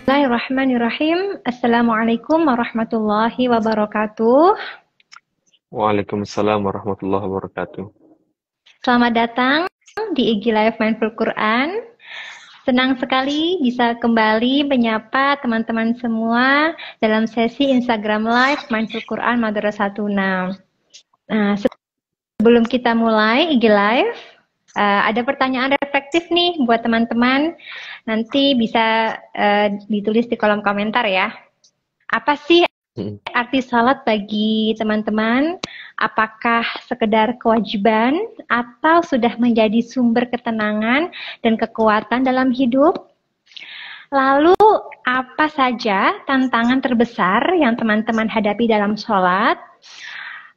Bismillahirrahmanirrahim. Assalamualaikum warahmatullahi wabarakatuh. Waalaikumsalam warahmatullahi wabarakatuh. Selamat datang di IG Live Mindful Quran. Senang sekali bisa kembali menyapa teman-teman semua dalam sesi Instagram Live Mindful Quran Madrasatuna. Nah, sebelum kita mulai IG Live, ada pertanyaan reflektif nih buat teman-teman. Nanti bisa ditulis di kolom komentar ya. Apa sih arti salat bagi teman-teman? Apakah sekedar kewajiban atau sudah menjadi sumber ketenangan dan kekuatan dalam hidup? Lalu apa saja tantangan terbesar yang teman-teman hadapi dalam sholat?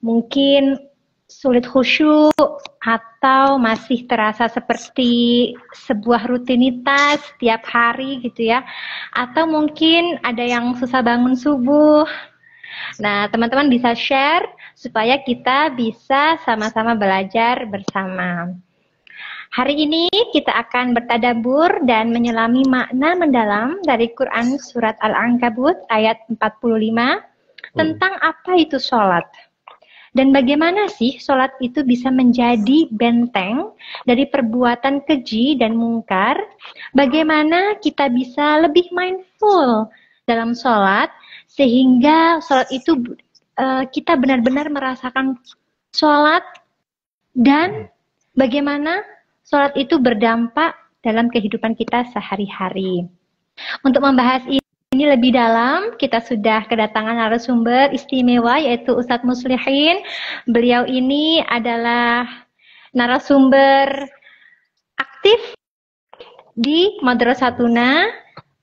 Mungkin sulit khusyuk atau masih terasa seperti sebuah rutinitas setiap hari gitu ya, atau mungkin ada yang susah bangun subuh. Nah, teman-teman bisa share supaya kita bisa sama-sama belajar bersama. Hari ini kita akan bertadabbur dan menyelami makna mendalam dari Quran Surat Al-Ankabut ayat 45 tentang apa itu sholat. Dan bagaimana sih sholat itu bisa menjadi benteng dari perbuatan keji dan mungkar? Bagaimana kita bisa lebih mindful dalam sholat sehingga sholat itu kita benar-benar merasakan sholat, dan bagaimana sholat itu berdampak dalam kehidupan kita sehari-hari. Untuk membahas ini lebih dalam, kita sudah kedatangan narasumber istimewa yaitu Ustadz Muslihin. Beliau ini adalah narasumber aktif di Madrasatuna,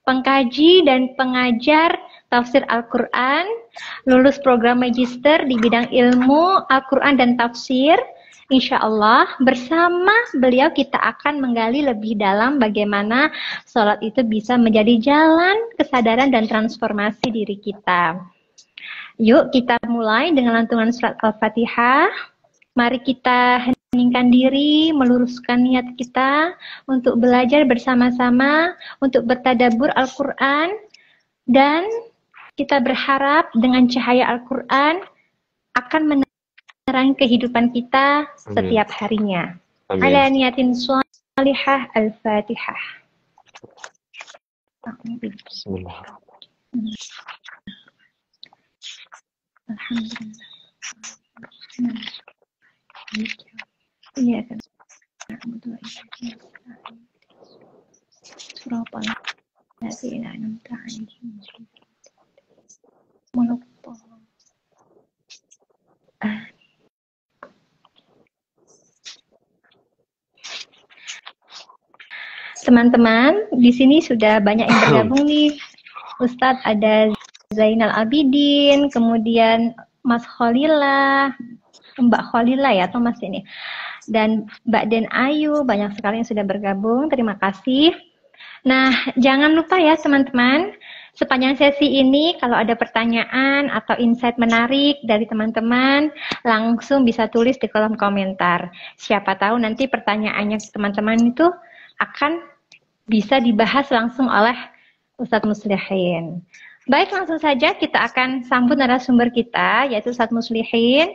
pengkaji dan pengajar tafsir Al-Quran, lulus program magister di bidang ilmu Al-Quran dan tafsir. Insya Allah bersama beliau kita akan menggali lebih dalam bagaimana sholat itu bisa menjadi jalan kesadaran dan transformasi diri kita. Yuk kita mulai dengan lantunan surat Al-Fatihah. Mari kita heningkan diri, meluruskan niat kita untuk belajar bersama-sama, untuk bertadabbur Al-Quran, dan kita berharap dengan cahaya Al-Quran akan menerangi kehidupan kita setiap harinya. Ala niyatin shalihah. Al-Fatihah. Bismillahirrahmanirrahim. Alhamdulillah. Iya kan. Teman-teman, di sini sudah banyak yang bergabung nih. Ustadz ada Zainal Abidin, kemudian Mas Khalila, Mbak Khalila ya, atau Mas ini, dan Mbak Den Ayu, banyak sekali yang sudah bergabung. Terima kasih. Nah, jangan lupa ya teman-teman, sepanjang sesi ini kalau ada pertanyaan atau insight menarik dari teman-teman, langsung bisa tulis di kolom komentar. Siapa tahu nanti pertanyaannya teman-teman itu akan bisa dibahas langsung oleh Ustadz Muslihin. Baik, langsung saja kita akan sambut narasumber kita, yaitu Ustadz Muslihin.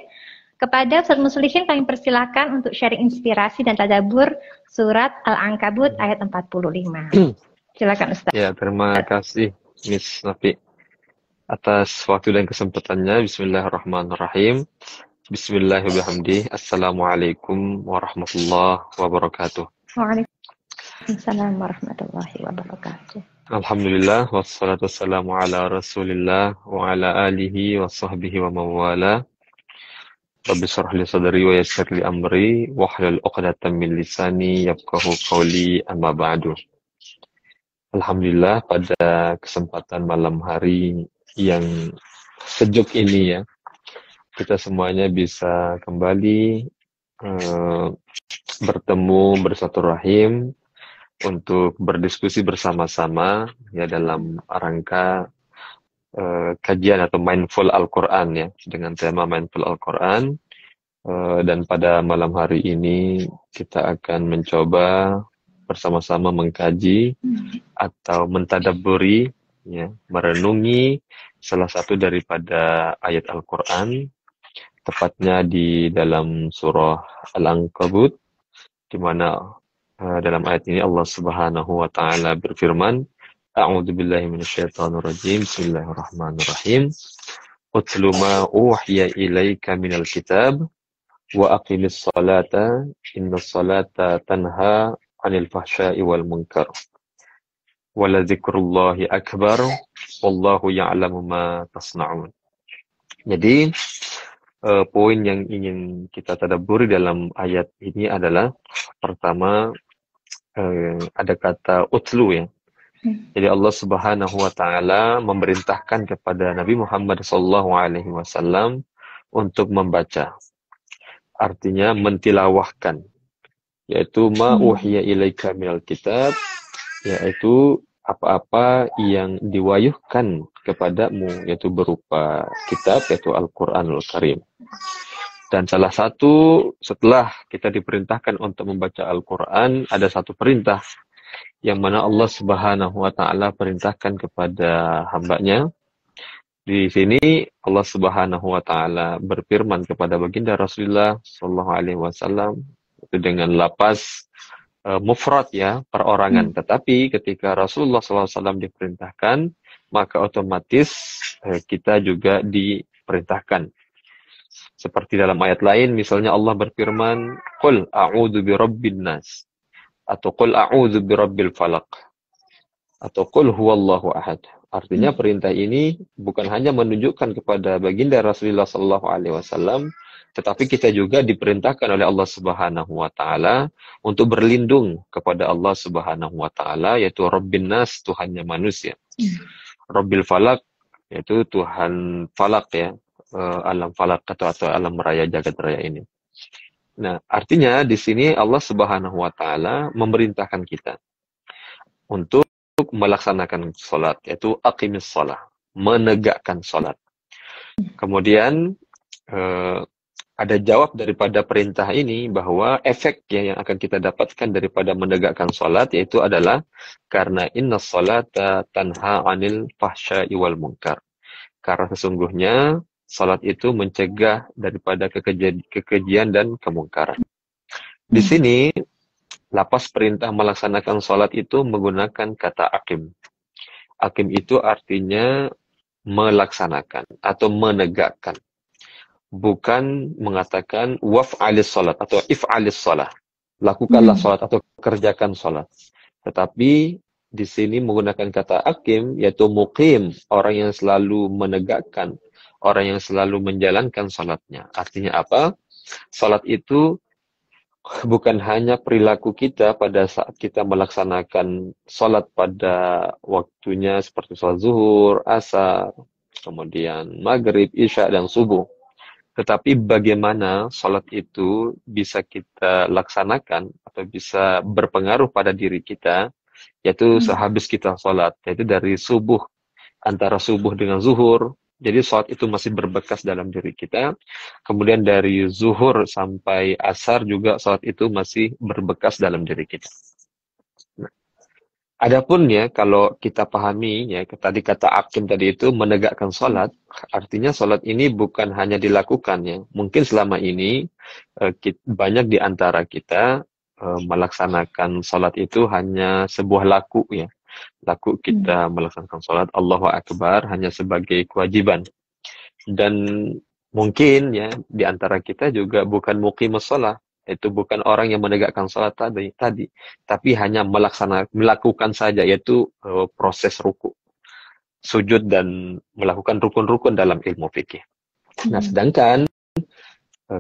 Kepada Ustadz Muslihin kami persilakan untuk sharing inspirasi dan tadabbur surat Al-Ankabut ayat 45. Silakan Ustadz. Ya, terima kasih Miss Nafi atas waktu dan kesempatannya. Bismillahirrahmanirrahim. Bismillahirrahmanirrahim. Assalamualaikum warahmatullahi wabarakatuh. Waalaikumsalam warahmatullahi wabarakatuh. Alhamdulillah, wassalatu wassalamu ala rasulillah wa ala alihi wa sahbihi wa mawala. Rabbi shrah li sadri wa yassir li amri wahlul 'uqdatam min lisani yafqahu qawli, amma ba'du. Alhamdulillah, pada kesempatan malam hari yang sejuk ini ya, kita semuanya bisa kembali bertemu, bersilaturahim untuk berdiskusi bersama-sama ya dalam rangka kajian atau mindful Al-Quran ya, dengan tema mindful Al-Quran. Dan pada malam hari ini kita akan mencoba bersama-sama mengkaji atau mentadabburi ya, merenungi salah satu daripada ayat Al-Quran, tepatnya di dalam surah Al-Ankabut, di mana dalam ayat ini Allah Subhanahu wa taala berfirman, A'udzu billahi minasyaitonir rajim. Bismillahirrahmanirrahim. Utlu ma uhiya ilaika minal kitab wa aqimis salata innas salata tanha 'anil fahsya'i wal munkar. Wala dzikrullahi akbar wallahu ya'lamu ma tasna'un. Jadi poin yang ingin kita tadabburi dalam ayat ini adalah pertama ada kata utlu ya. Jadi Allah Subhanahu wa taala memerintahkan kepada Nabi Muhammad sallallahu alaihi wasallam untuk membaca. Artinya mentilawahkan, yaitu ma uhiya ilaika minal kitab, yaitu apa-apa yang diwahyukan kepadamu, yaitu berupa kitab, yaitu Al-Qur'anul Karim. Dan salah satu setelah kita diperintahkan untuk membaca Al-Qur'an, ada satu perintah yang mana Allah Subhanahu wa taala perintahkan kepada hambanya. Di sini Allah Subhanahu wa taala berfirman kepada baginda Rasulullah sallallahu alaihi wasallam itu dengan lapas mufrad ya, perorangan. Tetapi ketika Rasulullah sallallahu alaihi wasallam diperintahkan, maka otomatis kita juga diperintahkan. Seperti dalam ayat lain misalnya Allah berfirman, "Qul a'udzu birabbin nas." Atau qul a'udzu birabbil falaq, atau qul huwallahu ahad. Artinya perintah ini bukan hanya menunjukkan kepada baginda Rasulullah sallallahu alaihi wasallam, tetapi kita juga diperintahkan oleh Allah Subhanahu wa taala untuk berlindung kepada Allah Subhanahu wa taala, yaitu Rabbin nas, Tuhannya manusia. Rabbil falaq, yaitu Tuhan falak ya, alam falak atau alam raya jagat raya ini. Nah, artinya di sini Allah Subhanahu wa taala memerintahkan kita untuk melaksanakan salat, yaitu aqimis shalah, menegakkan salat. Kemudian ada jawab daripada perintah ini bahwa efek yang akan kita dapatkan daripada menegakkan salat yaitu adalah karena innas salata tanha 'anil fahsya'i wal munkar. Karena sesungguhnya salat itu mencegah daripada kekejian dan kemungkaran. Di sini, lapas perintah melaksanakan salat itu menggunakan kata aqim. Aqim itu artinya melaksanakan atau menegakkan. Bukan mengatakan waf'alis salat atau if'alis salat. Lakukanlah salat atau kerjakan salat. Tetapi di sini menggunakan kata aqim, yaitu muqim, orang yang selalu menegakkan, orang yang selalu menjalankan salatnya. Artinya apa? Salat itu bukan hanya perilaku kita pada saat kita melaksanakan salat pada waktunya seperti salat zuhur, asar, kemudian maghrib, isya, dan subuh. Tetapi bagaimana salat itu bisa kita laksanakan atau bisa berpengaruh pada diri kita, yaitu sehabis kita salat, yaitu dari subuh, antara subuh dengan zuhur. Jadi salat itu masih berbekas dalam diri kita. Kemudian dari zuhur sampai asar juga salat itu masih berbekas dalam diri kita. Nah, adapun ya kalau kita pahami ya tadi kata aqim tadi itu menegakkan salat, artinya salat ini bukan hanya dilakukan ya. Mungkin selama ini banyak di antara kita melaksanakan salat itu hanya sebuah laku ya. Laku kita melaksanakan sholat Allahu Akbar hanya sebagai kewajiban. Dan mungkin ya di antara kita juga bukan muqimus shalah, itu bukan orang yang menegakkan sholat tadi, tapi hanya melakukan saja, yaitu proses ruku, sujud dan melakukan rukun-rukun dalam ilmu fikih. Nah, sedangkan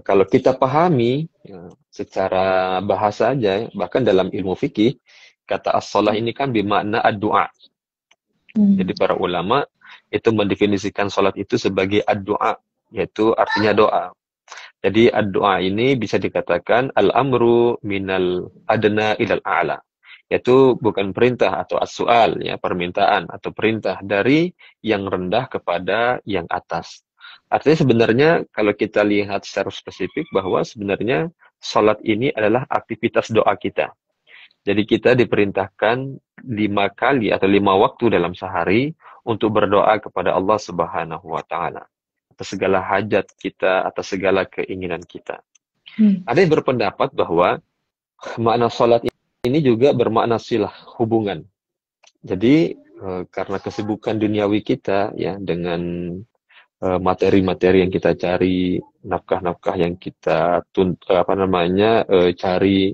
kalau kita pahami ya, secara bahasa aja, bahkan dalam ilmu fikih, kata as-shalah ini kan bermakna ad-du'a. Jadi para ulama itu mendefinisikan salat itu sebagai ad-du'a, yaitu artinya doa. Jadi ad-du'a ini bisa dikatakan al-amru minal adna ilal a'la. Yaitu bukan perintah atau as-su'al, ya, permintaan atau perintah dari yang rendah kepada yang atas. Artinya sebenarnya kalau kita lihat secara spesifik bahwa sebenarnya salat ini adalah aktivitas doa kita. Jadi kita diperintahkan 5 kali atau 5 waktu dalam sehari untuk berdoa kepada Allah Subhanahu wa Ta'ala atas segala hajat kita, atas segala keinginan kita. Ada yang berpendapat bahwa makna salat ini juga bermakna silah, hubungan. Jadi karena kesibukan duniawi kita ya dengan materi-materi yang kita cari, nafkah-nafkah yang kita cari,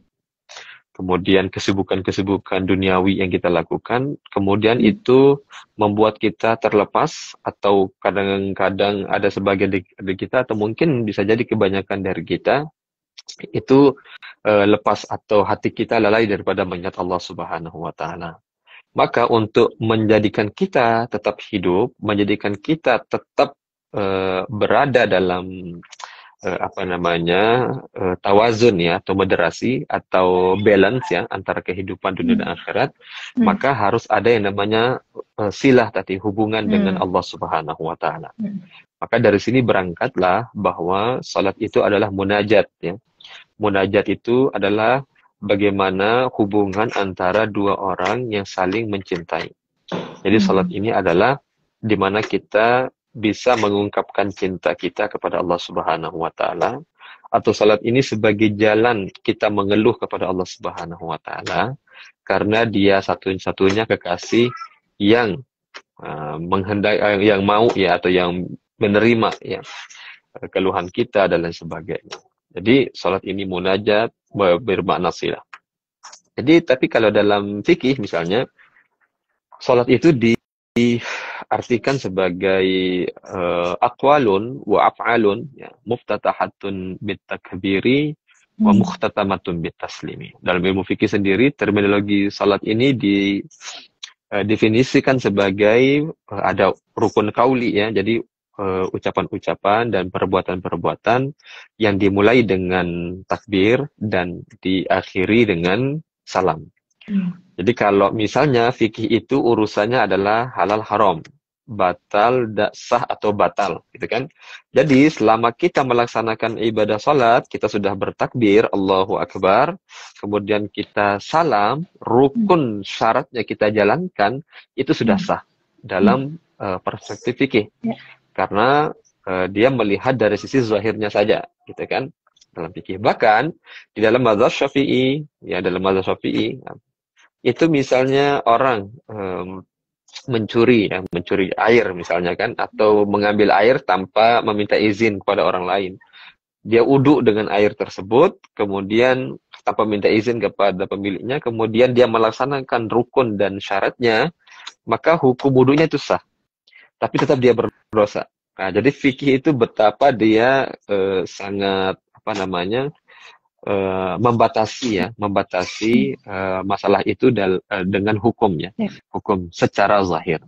kemudian kesibukan-kesibukan duniawi yang kita lakukan, kemudian itu membuat kita terlepas, atau kadang-kadang ada sebagian dari kita, atau mungkin bisa jadi kebanyakan dari kita, itu lepas atau hati kita lalai daripada mengingat Allah Subhanahu wa Ta'ala. Maka untuk menjadikan kita tetap hidup, menjadikan kita tetap berada dalam tawazun ya, atau moderasi atau balance ya antara kehidupan dunia dan akhirat, maka harus ada yang namanya silah tadi, hubungan dengan Allah Subhanahu wa Ta'ala. Maka dari sini berangkatlah bahwa salat itu adalah munajat ya. Munajat itu adalah bagaimana hubungan antara dua orang yang saling mencintai. Jadi salat ini adalah di mana kita bisa mengungkapkan cinta kita kepada Allah Subhanahu wa Ta'ala, atau salat ini sebagai jalan kita mengeluh kepada Allah Subhanahu wa Ta'ala, karena Dia satu-satunya kekasih yang yang mau ya, atau yang menerima ya keluhan kita dan lain sebagainya. Jadi salat ini munajat, bermakna silah. Jadi tapi kalau dalam fikih misalnya, salat itu diartikan sebagai aqwalun wa af'alun ya, muftatahatun bitakbiri wa mukhtatamatun bitaslimi. Dalam ilmu fikih sendiri, terminologi salat ini didefinisikan sebagai ada rukun qauli ya. Jadi ucapan-ucapan dan perbuatan-perbuatan yang dimulai dengan takbir dan diakhiri dengan salam. Jadi kalau misalnya fikih itu urusannya adalah halal haram, batal, sah atau batal, gitu kan. Jadi selama kita melaksanakan ibadah salat, kita sudah bertakbir, Allahu Akbar, kemudian kita salam, rukun syaratnya kita jalankan, itu sudah sah dalam perspektif fikih. Karena dia melihat dari sisi zahirnya saja, gitu kan, dalam fikih. Bahkan di dalam mazhab Syafi'i, ya dalam mazhab Syafi'i, itu misalnya orang mencuri air misalnya kan, atau mengambil air tanpa meminta izin kepada orang lain. Dia wudu dengan air tersebut, kemudian tanpa minta izin kepada pemiliknya, kemudian dia melaksanakan rukun dan syaratnya, maka hukum wudunya itu sah. Tapi tetap dia berdosa. Nah, jadi fikih itu betapa dia sangat membatasi masalah itu dengan hukumnya, hukum secara zahir.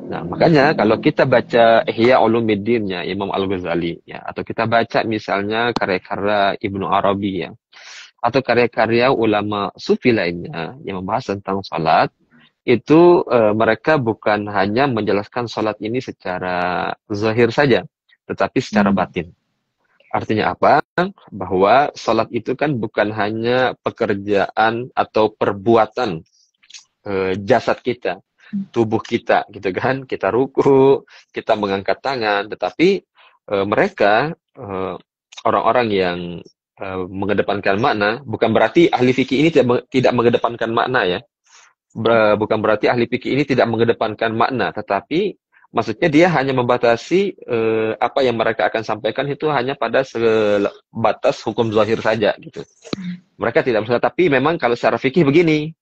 Nah, makanya kalau kita baca Ihya Ulumuddin ya Imam Al-Ghazali ya, atau kita baca misalnya karya-karya Ibnu Arabi ya, atau karya-karya ulama sufi lainnya yang membahas tentang salat, itu mereka bukan hanya menjelaskan salat ini secara zahir saja, tetapi secara batin. Artinya apa? Bahwa salat itu kan bukan hanya pekerjaan atau perbuatan jasad kita, tubuh kita, gitu kan? Kita ruku, kita mengangkat tangan, tetapi mereka orang-orang yang mengedepankan makna, bukan berarti ahli fikih ini tidak mengedepankan makna ya. Bukan berarti ahli fikih ini tidak mengedepankan makna, tetapi maksudnya dia hanya membatasi apa yang mereka akan sampaikan itu hanya pada sebatas hukum zahir saja gitu. Mereka tidak masalah, tapi memang kalau secara fikih begini,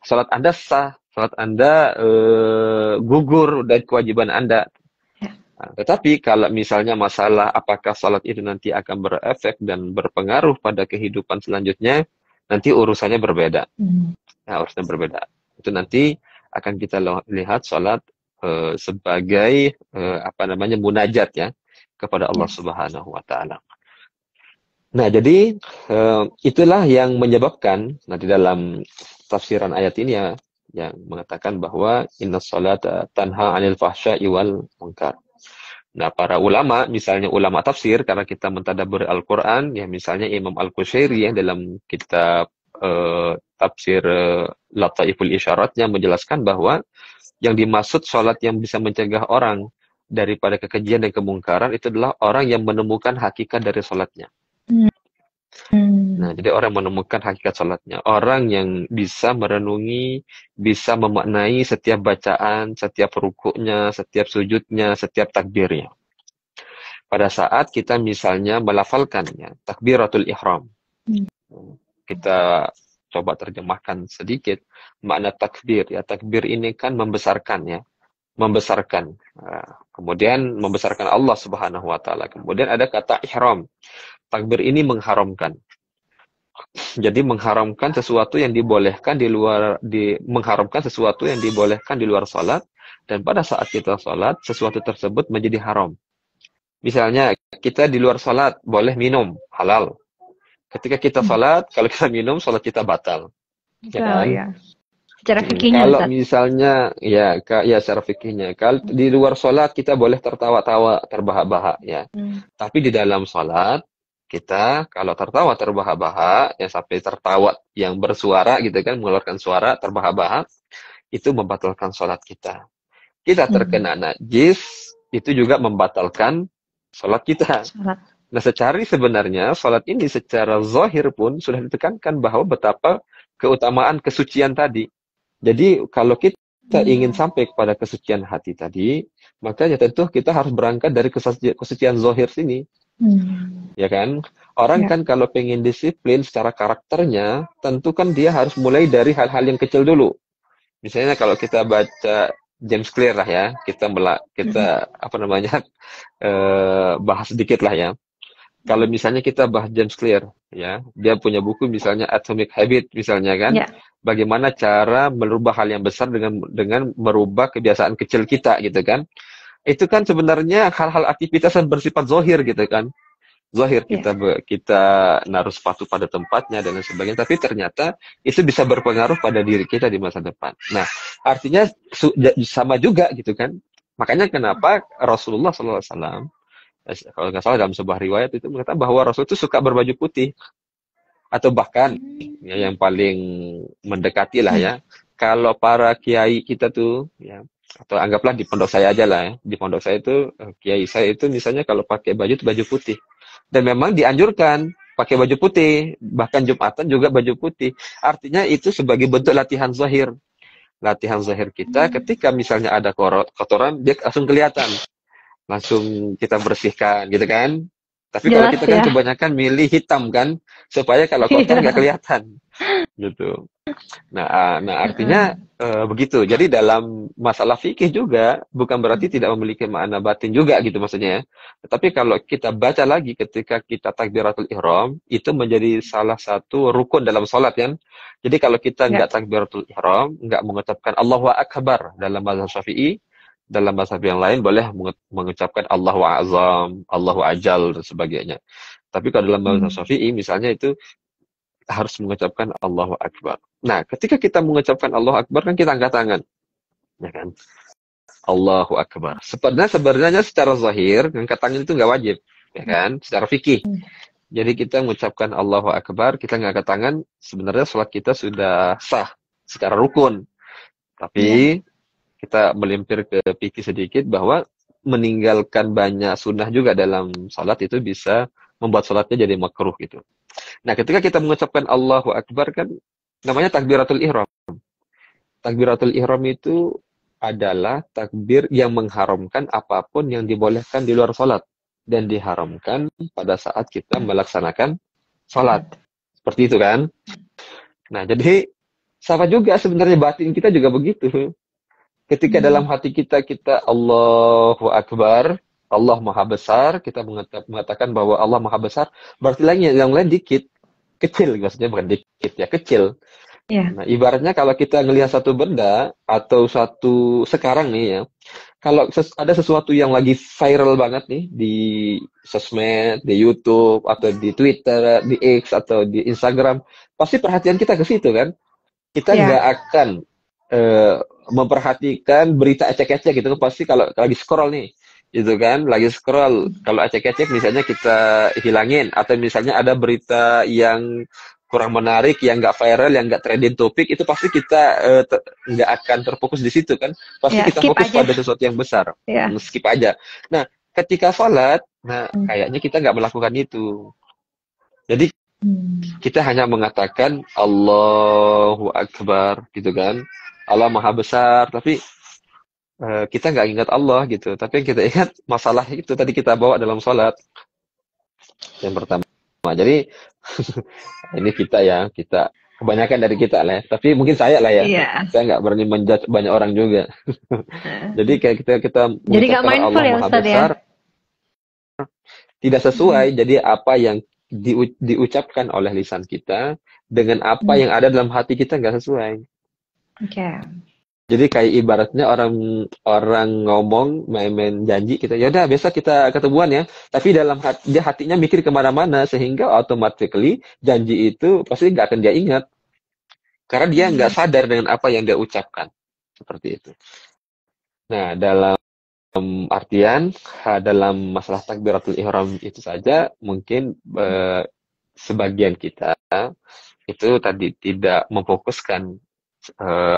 salat Anda sah, salat Anda gugur dari kewajiban Anda. Nah, tetapi kalau misalnya masalah apakah salat itu nanti akan berefek dan berpengaruh pada kehidupan selanjutnya, nanti urusannya berbeda. Nah, urusannya berbeda. Itu nanti akan kita lihat salat sebagai munajat ya kepada Allah Subhanahu wa Ta'ala. Nah, jadi itulah yang menyebabkan di dalam tafsiran ayat ini ya, yang mengatakan bahwa innas salata tanha 'anil fahsya'i wal munkar. Nah, para ulama, misalnya ulama tafsir, karena kita mentadabbur Al-Qur'an ya, misalnya Imam Al-Qushairi yang dalam kitab tafsir Lataiful Isyarat yang menjelaskan bahwa yang dimaksud sholat yang bisa mencegah orang daripada kekejian dan kemungkaran itu adalah orang yang menemukan hakikat dari sholatnya. Nah, jadi orang menemukan hakikat sholatnya. Orang yang bisa merenungi, bisa memaknai setiap bacaan, setiap rukuknya, setiap sujudnya, setiap takbirnya. Pada saat kita misalnya melafalkannya, takbiratul ihram. Kita coba terjemahkan sedikit makna takbir. Ya, takbir ini kan membesarkan ya. Membesarkan. Kemudian membesarkan Allah Subhanahu wa taala. Kemudian ada kata ihram. Takbir ini mengharamkan. Jadi mengharamkan sesuatu yang dibolehkan mengharamkan sesuatu yang dibolehkan di luar salat, dan pada saat kita salat sesuatu tersebut menjadi haram. Misalnya kita di luar salat boleh minum, halal. Ketika kita salat, kalau kita minum salat kita batal. Ya kan? Ya. Secara fikihnya, kalau Ustaz. misalnya ya secara fikihnya, kalau di luar salat kita boleh tertawa-tawa, terbahak-bahak ya. Tapi di dalam salat kita kalau tertawa terbahak-bahak, ya sampai tertawa yang bersuara gitu kan, mengeluarkan suara terbahak-bahak, itu membatalkan sholat kita. Kita terkena najis, itu juga membatalkan sholat kita. Nah, sebenarnya sholat ini secara zahir pun sudah ditekankan bahwa betapa keutamaan kesucian tadi. Jadi kalau kita ingin sampai kepada kesucian hati tadi, makanya tentu kita harus berangkat dari kesucian zahir sini. Ya kan? Orang kan kalau pengen disiplin secara karakternya, tentu kan dia harus mulai dari hal-hal yang kecil dulu. Misalnya kalau kita baca James Clear lah ya, kita bahas sedikit lah ya. Kalau misalnya kita bahas James Clear ya, dia punya buku misalnya Atomic Habit misalnya kan, bagaimana cara merubah hal yang besar dengan merubah kebiasaan kecil kita gitu kan. Itu kan sebenarnya hal-hal aktivitas yang bersifat zahir gitu kan. Zahir kita naruh sepatu pada tempatnya dan lain sebagainya, tapi ternyata itu bisa berpengaruh pada diri kita di masa depan. Nah, artinya sama juga gitu kan. Makanya kenapa Rasulullah SAW, kalau nggak salah dalam sebuah riwayat itu mengatakan bahwa Rasul itu suka berbaju putih. Atau bahkan ya, yang paling mendekati lah ya, kalau para kiai kita tuh ya, atau anggaplah di pondok saya aja lah ya. Di pondok saya itu, kiai saya itu misalnya kalau pakai baju itu baju putih. Dan memang dianjurkan pakai baju putih, bahkan Jumatan juga baju putih. Artinya itu sebagai bentuk latihan zahir. Latihan zahir kita ketika misalnya ada kotoran, dia langsung kelihatan. Langsung kita bersihkan gitu kan. Tapi jelas, kalau kita kan kebanyakan milih hitam kan, supaya kalau kotor nggak kelihatan. Gitu. Nah artinya begitu. Jadi dalam masalah fikih juga bukan berarti tidak memiliki makna batin juga gitu maksudnya. Tetapi kalau kita baca lagi ketika kita takbiratul ihram, itu menjadi salah satu rukun dalam sholat kan. Jadi kalau kita nggak takbiratul ihram, nggak mengucapkan Allahu Akbar dalam mazhab Syafi'i, dalam mazhab yang lain boleh mengucapkan Allahu Azam, Allahu Ajal dan sebagainya. Tapi kalau dalam mazhab Syafi'i misalnya itu harus mengucapkan Allahu Akbar. Nah, ketika kita mengucapkan Allahu Akbar kan kita angkat tangan. Ya kan? Allahu Akbar. Sebenarnya secara zahir angkat tangan itu nggak wajib, ya kan? Secara fikih. Jadi kita mengucapkan Allahu Akbar, kita nggak angkat tangan, sebenarnya sholat kita sudah sah secara rukun. Tapi kita melimpir ke fikih sedikit bahwa meninggalkan banyak sunnah juga dalam salat itu bisa membuat salatnya jadi makruh gitu. Nah, ketika kita mengucapkan Allahu Akbar kan namanya takbiratul ihram. Takbiratul ihram itu adalah takbir yang mengharamkan apapun yang dibolehkan di luar salat dan diharamkan pada saat kita melaksanakan salat. Seperti itu kan? Nah, jadi sama juga sebenarnya batin kita juga begitu. Ketika dalam hati kita Allahu Akbar, Allah Maha Besar, kita mengatakan bahwa Allah Maha Besar, berarti yang lain dikit, kecil, maksudnya bukan dikit ya, kecil. Nah, ibaratnya kalau kita ngelihat satu benda atau sekarang nih ya, kalau ada sesuatu yang lagi viral banget nih di sosmed, di YouTube atau di Twitter, di X atau di Instagram, pasti perhatian kita ke situ kan. Kita nggak akan memperhatikan berita ecek-ecek gitu, pasti kalau lagi scroll nih. Gitu kan, lagi scroll, kalau ecek-ecek misalnya kita hilangin, atau misalnya ada berita yang kurang menarik, yang nggak viral, yang nggak trending topik, itu pasti kita nggak akan terfokus di situ kan. Pasti Ya, kita skip fokus aja. pada sesuatu yang besar. Ya. Skip aja. Nah, ketika sholat, nah kayaknya kita nggak melakukan itu. Jadi kita hanya mengatakan Allahu Akbar gitu kan. Allah Maha Besar, tapi kita nggak ingat Allah gitu. Tapi yang kita ingat masalah itu tadi kita bawa dalam sholat. Yang pertama. Jadi ini kita kebanyakan dari kita lah ya. Tapi mungkin saya lah ya. Iya. Saya nggak berani menjudge banyak orang juga. Jadi kayak kita Jadi nggak mengucapkan mindful Allah ya Maha Ustadz ya? Besar tidak sesuai. Jadi apa yang diucapkan oleh lisan kita dengan apa yang ada dalam hati kita nggak sesuai. Oke. Jadi kayak ibaratnya orang ngomong main-main janji kita, ya udah besok kita ketemuan ya. Tapi dalam dia hatinya mikir kemana-mana sehingga automatically janji itu pasti nggak akan dia ingat karena dia nggak sadar dengan apa yang dia ucapkan seperti itu. Nah, dalam artian dalam masalah takbiratul ihram itu saja mungkin sebagian kita itu tadi tidak memfokuskan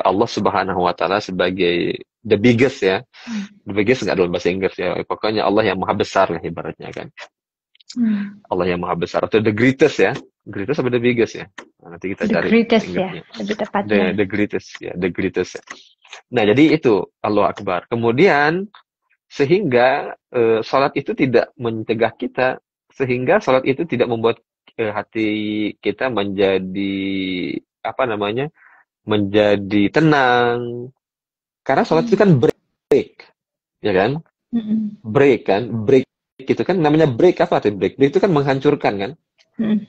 Allah Subhanahu wa Ta'ala sebagai the biggest ya. The biggest nggak dalam bahasa Inggris ya. Pokoknya Allah yang maha besar lah ibaratnya kan. Allah yang maha besar atau the greatest ya. Greatest apa the biggest ya? Nah, nanti kita cari. The greatest ya, lebih tepatnya. The greatest ya, the greatest ya. Nah, jadi itu Allahu Akbar. Kemudian sehingga sholat itu tidak mencegah kita, sehingga sholat itu tidak membuat hati kita menjadi apa namanya? Menjadi tenang. Karena sholat itu kan break. Ya kan? Break kan? Break itu kan namanya break apa tuh? Break itu kan menghancurkan kan?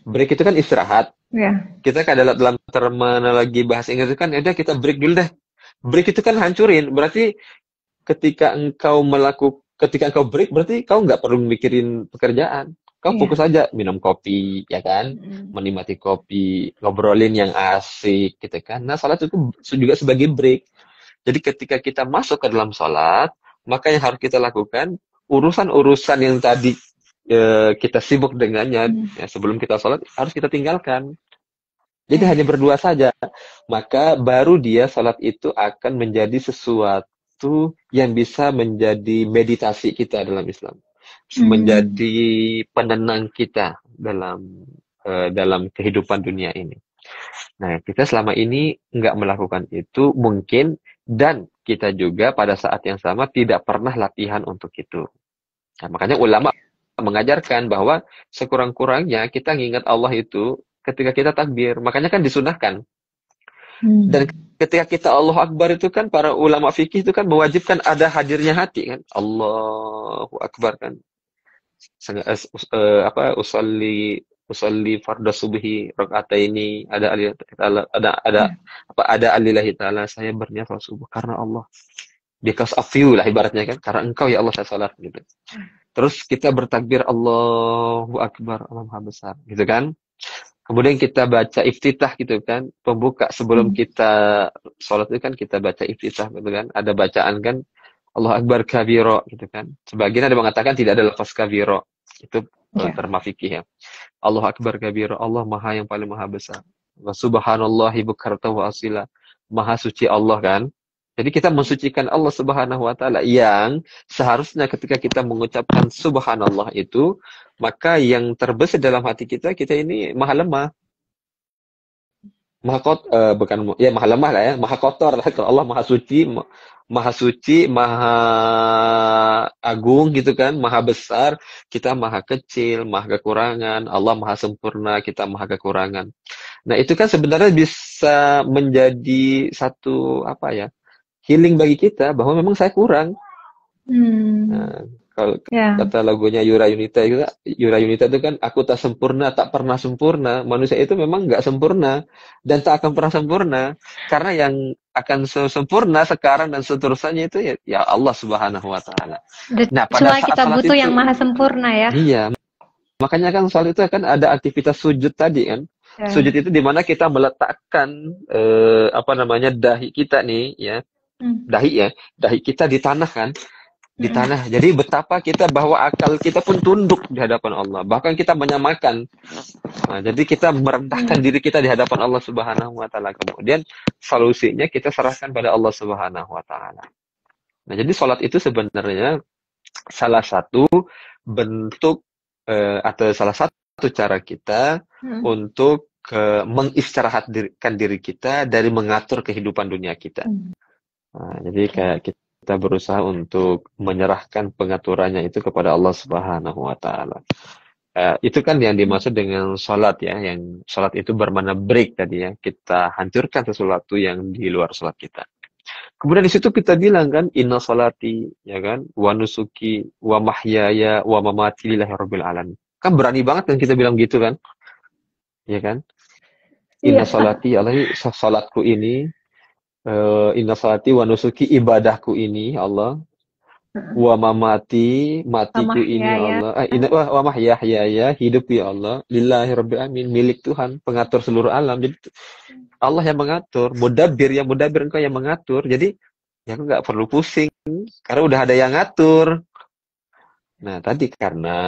Break itu kan istirahat. Yeah. Kita kan dalam terminologi bahasa Inggris itu kan, ya udah kita break dulu deh. Break itu kan hancurin. Berarti ketika engkau break, berarti kau nggak perlu mikirin pekerjaan. Kau fokus aja minum kopi, ya kan? Menikmati kopi, ngobrolin yang asik, gitu kan? Nah, sholat itu juga sebagai break. Jadi ketika kita masuk ke dalam sholat, maka yang harus kita lakukan, urusan-urusan yang tadi kita sibuk dengannya, ya, sebelum kita sholat, harus kita tinggalkan. Jadi hanya berdua saja. Maka baru dia sholat itu akan menjadi sesuatu yang bisa menjadi meditasi kita dalam Islam. Menjadi penenang kita dalam kehidupan dunia ini. Nah, kita selama ini nggak melakukan itu mungkin, dan kita juga pada saat yang sama tidak pernah latihan untuk itu. Nah, makanya ulama mengajarkan bahwa sekurang-kurangnya kita ngingat Allah itu ketika kita takbir. Makanya kan disunahkan. Dan ketika kita Allahu Akbar itu kan para ulama fikih itu kan mewajibkan ada hadirnya hati kan. Allahu Akbar kan. Usolli fardhu subhi rakaataini ada alillahi taala, saya berniat salat subuh karena Allah, because of you lah ibaratnya kan, karena engkau ya Allah saya salat gitu. Terus kita bertakbir Allahu Akbar, Allah Maha Besar gitu kan. Kemudian kita baca iftitah gitu kan, pembuka sebelum kita salat itu kan kita baca iftitah gitu kan, ada bacaan kan Allah Akbar kabiro gitu kan. Sebagian ada mengatakan tidak ada lafaz kabiro. Itu terma fikih ya. Allah Akbar kabiro, Allah Maha yang paling Maha Besar. Wa subhanallahi bukratan wa asila. Maha suci Allah kan. Jadi kita mensucikan Allah Subhanahu wa Ta'ala, yang seharusnya ketika kita mengucapkan subhanallah itu, maka yang terbesit dalam hati kita ini maha lemah. Maha lemah lah ya, maha kotor lah. Kalau Allah maha suci, maha agung gitu kan, maha besar, kita maha kecil, maha kekurangan, Allah maha sempurna, kita maha kekurangan. Nah, itu kan sebenarnya bisa menjadi satu healing bagi kita bahwa memang saya kurang. Nah, kalau kata lagunya Yura Yunita itu kan, aku tak sempurna, tak pernah sempurna. Manusia itu memang nggak sempurna dan tak akan pernah sempurna, karena yang akan sempurna sekarang dan seterusnya itu ya Allah Subhanahu wa Ta'ala. Nah, pada saat kita butuh itu, yang maha sempurna ya. Iya. Makanya kan sholat itu kan ada aktivitas sujud tadi kan. Sujud itu di mana kita meletakkan dahi kita nih ya. Dahi kita di tanah kan. di tanah. Jadi betapa kita bahwa akal kita pun tunduk di hadapan Allah. Bahkan kita menyamakan. Nah, jadi kita merendahkan diri kita di hadapan Allah Subhanahu wa taala. Kemudian solusinya kita serahkan pada Allah Subhanahu wa taala. Nah, jadi sholat itu sebenarnya salah satu bentuk atau salah satu cara kita untuk mengistirahatkan diri kita dari mengatur kehidupan dunia kita. Nah, jadi kayak kita berusaha untuk menyerahkan pengaturannya itu kepada Allah Subhanahu wa taala. Itu kan yang dimaksud dengan sholat ya, yang sholat itu bermakna break tadi ya, kita hancurkan sesuatu yang di luar sholat kita. Kemudian di situ kita bilang kan, inna sholati, ya kan, wa nusuki, wa mahyaya, wa mamati lillahi rabbil alamin. Kan berani banget kan kita bilang gitu kan, ya kan? Inna sholati, Allah, sholatku ini, inna sholati wa nusuki, ibadahku ini, Allah. Wa mamati, matiku ini Allah. Wa mahyaya, hidup ya Allah. Lillahi rabbil alamin, milik Tuhan, pengatur seluruh alam. Jadi Allah yang mengatur, mudabbir engkau yang mengatur. Jadi ya aku nggak perlu pusing karena udah ada yang ngatur. Nah, karena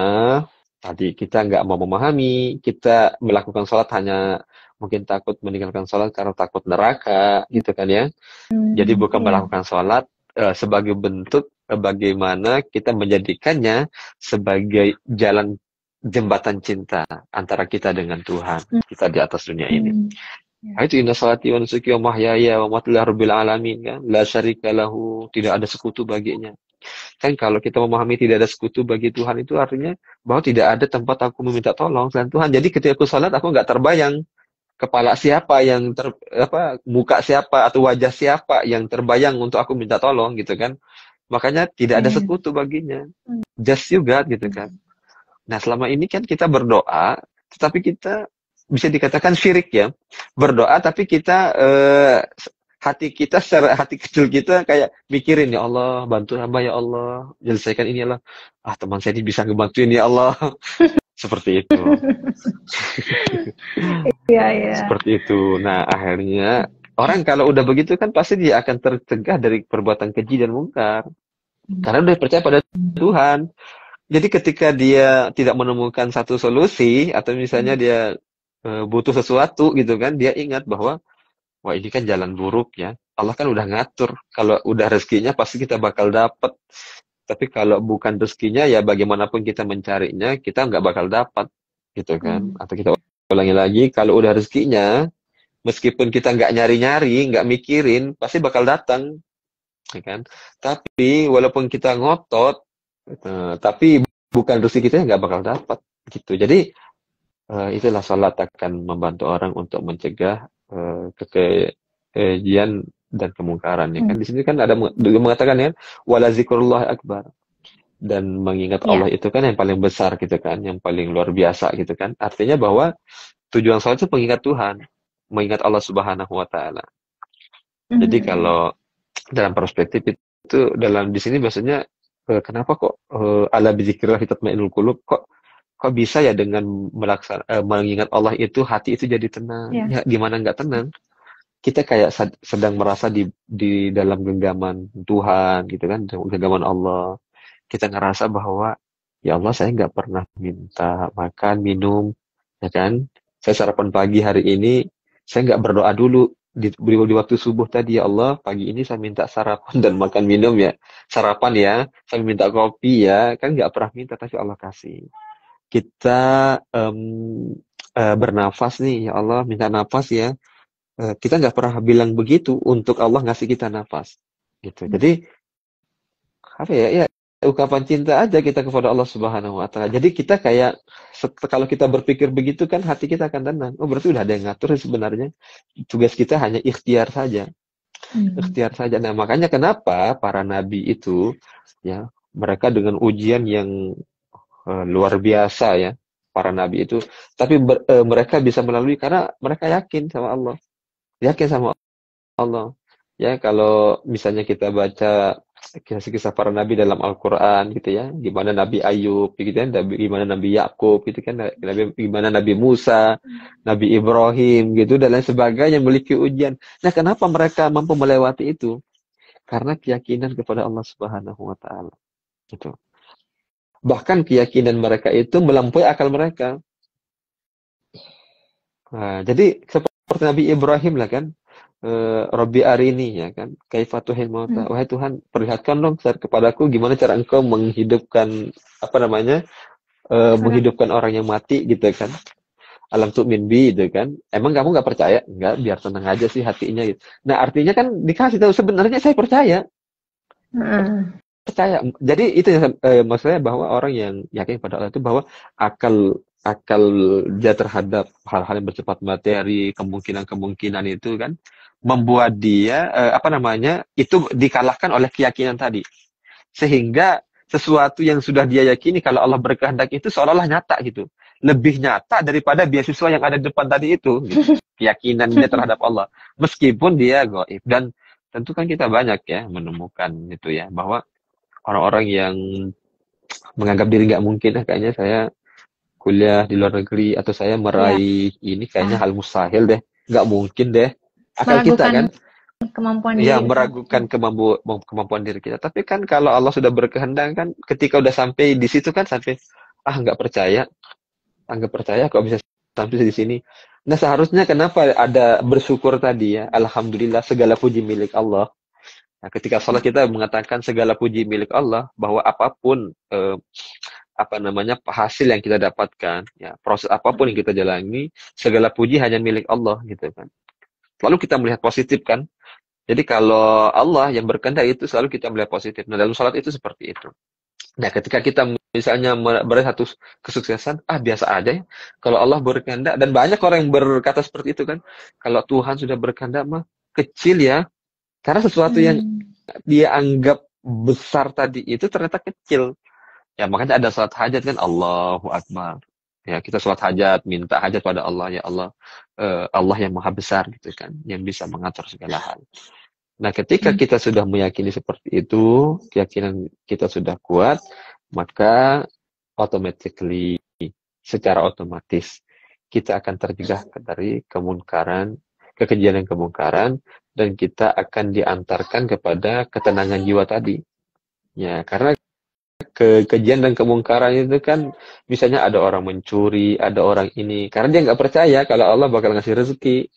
tadi kita nggak mau memahami, kita melakukan sholat hanya mungkin takut meninggalkan sholat karena takut neraka, gitu kan ya. Jadi bukan melakukan sholat sebagai bentuk bagaimana kita menjadikannya sebagai jalan jembatan cinta antara kita dengan Tuhan, kita di atas dunia ini. Nah, itu inna sholati wa nusuki wa mahyaya wa mamati lillahi rabbil alamin kan, la syarika lahu, tidak ada sekutu baginya. Kan kalau kita memahami tidak ada sekutu bagi Tuhan itu artinya bahwa tidak ada tempat aku meminta tolong selain Tuhan. Jadi ketika aku salat aku nggak terbayang kepala siapa yang muka siapa atau wajah siapa yang terbayang untuk aku minta tolong gitu kan. Makanya tidak ada sekutu baginya. Just you God gitu kan. Nah, selama ini kan kita berdoa tetapi kita bisa dikatakan syirik ya. Berdoa tapi kita hati kita secara hati kecil kita kayak mikirin, ya Allah, bantu hamba ya Allah, selesaikan ini ya Allah. Teman saya ini bisa ngebantuin ya Allah. Seperti itu. Iya. Seperti itu. Nah, akhirnya orang kalau udah begitu kan pasti dia akan tercegah dari perbuatan keji dan mungkar. Karena udah percaya pada Tuhan. Jadi ketika dia tidak menemukan satu solusi atau misalnya dia butuh sesuatu gitu kan, dia ingat bahwa wah ini kan jalan buruk ya. Allah kan udah ngatur. Kalau udah rezekinya pasti kita bakal dapat. Tapi kalau bukan rezekinya ya bagaimanapun kita mencarinya, kita nggak bakal dapat gitu kan. Atau kita ulangi lagi, kalau udah rezekinya, meskipun kita nggak nyari-nyari, nggak mikirin, pasti bakal datang. Ya kan? Tapi walaupun kita ngotot, tapi bukan rezeki kita nggak bakal dapat gitu. Jadi itulah salat akan membantu orang untuk mencegah kekejian dan kemungkaran ya kan. Di sini kan ada mengatakan ya wala zikrullah akbar, dan mengingat Allah itu kan yang paling besar gitu kan, yang paling luar biasa gitu kan. Artinya bahwa tujuan salat itu mengingat Tuhan, mengingat Allah Subhanahu wa taala. Jadi kalau dalam perspektif itu dalam di sini maksudnya kenapa kok ala bizikrillah tatmainnul qulub, kok bisa ya dengan mengingat Allah itu hati itu jadi tenang. Ya gimana nggak tenang? Kita kayak sedang merasa di dalam genggaman Tuhan gitu kan, genggaman Allah. Kita ngerasa bahwa ya Allah, saya nggak pernah minta makan minum ya kan. Saya sarapan pagi hari ini, saya nggak berdoa dulu di waktu subuh tadi, ya Allah pagi ini saya minta sarapan dan makan minum ya, sarapan ya, saya minta kopi ya kan, nggak pernah minta tapi Allah kasih. Kita bernafas nih, ya Allah minta nafas ya, kita nggak pernah bilang begitu untuk Allah ngasih kita nafas gitu. Jadi apa ya ucapan cinta aja kita kepada Allah Subhanahu wa taala. Jadi kita kayak kalau kita berpikir begitu kan hati kita akan tenang. Oh berarti udah ada yang ngatur sebenarnya. Tugas kita hanya ikhtiar saja. Ikhtiar saja. Nah, makanya kenapa para nabi itu ya, mereka dengan ujian yang luar biasa ya, para nabi itu, tapi mereka bisa melalui karena mereka yakin sama Allah. Yakin sama Allah. Ya, kalau misalnya kita baca kisah-kisah para nabi dalam Al-Quran gitu ya, gimana Nabi Ayub gitu kan, gimana Nabi Yakub gitu kan, gimana Nabi Musa, Nabi Ibrahim gitu dan lain sebagainya memiliki ujian. Nah, kenapa mereka mampu melewati itu? Karena keyakinan kepada Allah Subhanahu wa taala. Gitu. Bahkan keyakinan mereka itu melampaui akal mereka. Nah, jadi seperti Nabi Ibrahim lah kan, Rabbi arini ya kan, kaifa tuhil mauta. Wahai Tuhan, perlihatkan dong kepadaku gimana cara Engkau menghidupkan apa namanya, menghidupkan orang yang mati gitu kan. Alam tu'min bi gitu kan. Emang kamu nggak percaya? Nggak, biar tenang aja sih hatinya gitu. Nah, artinya kan dikasih tahu sebenarnya saya percaya. Percaya. Jadi itu yang maksudnya bahwa orang yang yakin pada Allah itu bahwa akal akal dia terhadap hal-hal yang bersifat materi, kemungkinan-kemungkinan itu kan membuat dia apa namanya? Itu dikalahkan oleh keyakinan tadi. Sehingga sesuatu yang sudah dia yakini kalau Allah berkehendak itu seolah-olah nyata gitu. Lebih nyata daripada beasiswa yang ada di depan tadi itu gitu. Keyakinan dia terhadap Allah. Meskipun dia gaib. Dan tentu kan kita banyak ya menemukan itu ya bahwa orang-orang yang menganggap diri nggak mungkin kayaknya saya kuliah di luar negeri atau saya Ya, meraih ini kayaknya hal mustahil deh, nggak mungkin deh. Akal kita kan meragukan kemampuan ya diri. meragukan kemampuan diri kita. Tapi kan kalau Allah sudah berkehendak kan, ketika udah sampai di situ kan sampai nggak percaya kok bisa sampai di sini. Nah seharusnya kenapa ada bersyukur tadi ya, alhamdulillah segala puji milik Allah. Nah, ketika sholat kita mengatakan segala puji milik Allah, bahwa apapun apa namanya hasil yang kita dapatkan, ya proses apapun yang kita jalani, segala puji hanya milik Allah gitu kan. Lalu kita melihat positif kan. Jadi kalau Allah yang berkehendak itu selalu kita melihat positif. Nah dalam sholat itu seperti itu. Nah ketika kita misalnya meraih satu kesuksesan, biasa aja ya. Kalau Allah berkehendak, dan banyak orang yang berkata seperti itu kan. Kalau Tuhan sudah berkehendak mah kecil ya. Karena sesuatu yang dia anggap besar tadi itu ternyata kecil. Ya makanya ada salat hajat kan, Allahu Akbar. Ya kita salat hajat, minta hajat pada Allah, ya Allah, Allah yang maha besar gitu kan, yang bisa mengatur segala hal. Nah ketika kita sudah meyakini seperti itu, keyakinan kita sudah kuat, maka automatically, secara otomatis kita akan tercegah dari kemungkaran, kekejian dan kemungkaran, dan kita akan diantarkan kepada ketenangan jiwa tadi. Ya, karena kekejian dan kemungkaran itu kan, misalnya ada orang mencuri, ada orang ini, karena dia nggak percaya kalau Allah bakal ngasih rezeki.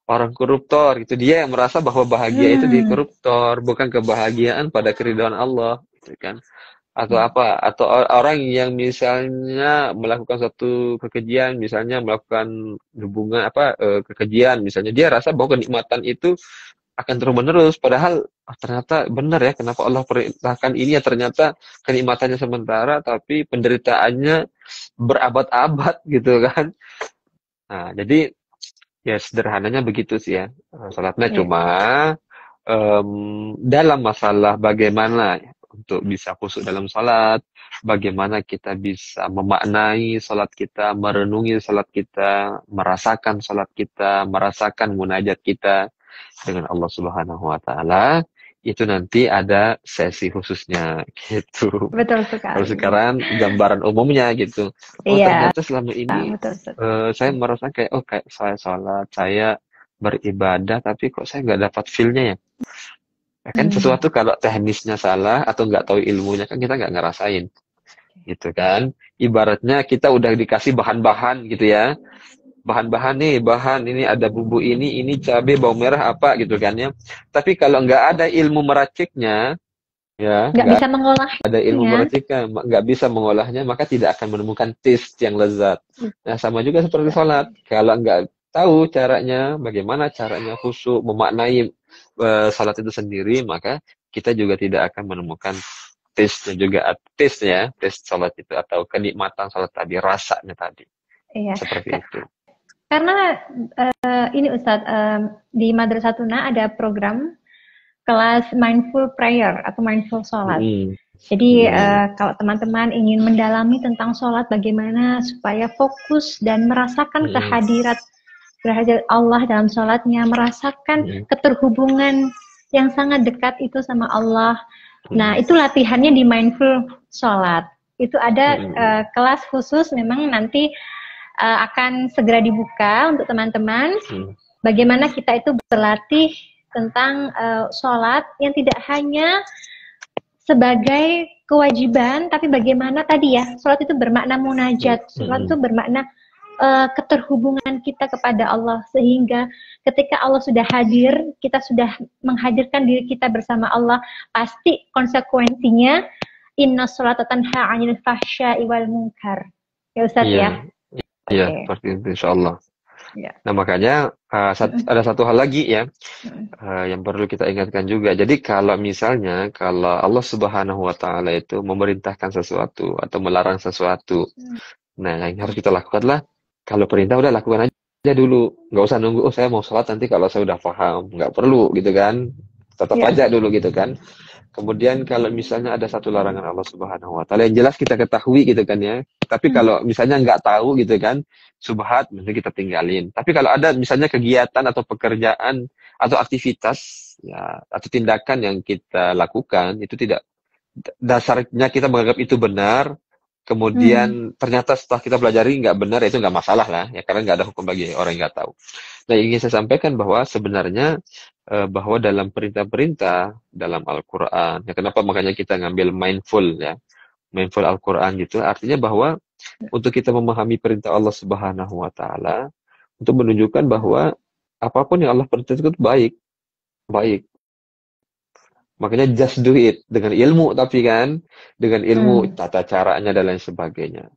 Orang koruptor, itu dia yang merasa bahwa bahagia itu di koruptor, bukan kebahagiaan pada keridhaan Allah, gitu kan. Atau apa, atau orang yang misalnya melakukan satu kekejian, misalnya melakukan hubungan kekejian, misalnya dia rasa bahwa kenikmatan itu akan terus-menerus, padahal ternyata benar ya, kenapa Allah perintahkan ini ya, ternyata kenikmatannya sementara tapi penderitaannya berabad-abad gitu kan. Nah jadi ya sederhananya begitu sih ya, salatnya cuma dalam masalah bagaimana untuk bisa khusyuk dalam salat, bagaimana kita bisa memaknai salat kita, merenungi salat kita, merasakan salat kita, merasakan munajat kita dengan Allah Subhanahu wa taala, itu nanti ada sesi khususnya gitu. Betul sekali. Kalau sekarang gambaran umumnya gitu. Ternyata selama ini saya merasa kayak kayak saya salat, saya beribadah, tapi kok saya nggak dapat feel-nya ya. Kan sesuatu kalau teknisnya salah atau nggak tahu ilmunya kan kita nggak ngerasain, gitu kan. Ibaratnya kita udah dikasih bahan-bahan gitu ya. Bahan-bahan nih, ini ada bumbu ini cabai, bawang merah apa gitu kan ya. Tapi kalau nggak ada ilmu meraciknya, ya nggak bisa mengolahnya, ada ilmu meraciknya, nggak bisa mengolahnya, maka tidak akan menemukan taste yang lezat. Nah sama juga seperti sholat, kalau nggak tahu caranya, bagaimana caranya khusyuk memaknai sholat itu sendiri, maka kita juga tidak akan menemukan taste-nya juga, taste sholat itu atau kenikmatan sholat tadi, rasanya tadi. Seperti itu. Karena ini Ustadz, di Madrasah Tuna ada program kelas mindful prayer atau mindful sholat. Jadi kalau teman-teman ingin mendalami tentang sholat, bagaimana supaya fokus dan merasakan kehadirat Allah dalam sholatnya, merasakan keterhubungan yang sangat dekat itu sama Allah. Nah itu latihannya di mindful sholat. Itu ada kelas khusus, memang nanti akan segera dibuka untuk teman-teman. Bagaimana kita itu berlatih tentang sholat yang tidak hanya sebagai kewajiban, tapi bagaimana tadi ya, sholat itu bermakna munajat, sholat itu bermakna keterhubungan kita kepada Allah, sehingga ketika Allah sudah hadir, kita sudah menghadirkan diri kita bersama Allah, pasti konsekuensinya inna sholata tanha 'anil fahsya'i wal munkar. Ya Ustaz ya. Iya, seperti itu insyaallah. Nah, makanya ada satu hal lagi ya yang perlu kita ingatkan juga. Jadi kalau misalnya kalau Allah Subhanahu wa taala itu memerintahkan sesuatu atau melarang sesuatu, nah yang harus kita lakukan adalah kalau perintah udah lakukan aja dulu, nggak usah nunggu, saya mau sholat nanti kalau saya udah paham, nggak perlu gitu kan, tetap aja dulu gitu kan. Kemudian kalau misalnya ada satu larangan Allah Subhanahu wa taala yang jelas kita ketahui gitu kan ya, tapi kalau misalnya nggak tahu gitu kan, subhat mesti kita tinggalin. Tapi kalau ada misalnya kegiatan atau pekerjaan atau aktivitas ya atau tindakan yang kita lakukan itu tidak dasarnya kita menganggap itu benar, kemudian ternyata setelah kita pelajari nggak benar, itu nggak masalah lah ya, karena nggak ada hukum bagi orang yang nggak tahu. Nah, ingin saya sampaikan bahwa sebenarnya bahwa dalam perintah-perintah dalam Al-Quran, ya kenapa makanya kita ngambil mindful ya, mindful Al-Quran gitu, artinya bahwa untuk kita memahami perintah Allah Subhanahu wa taala, untuk menunjukkan bahwa apapun yang Allah perintahkan itu baik. Makanya just do it dengan ilmu, tapi kan dengan ilmu tata caranya dan lain sebagainya.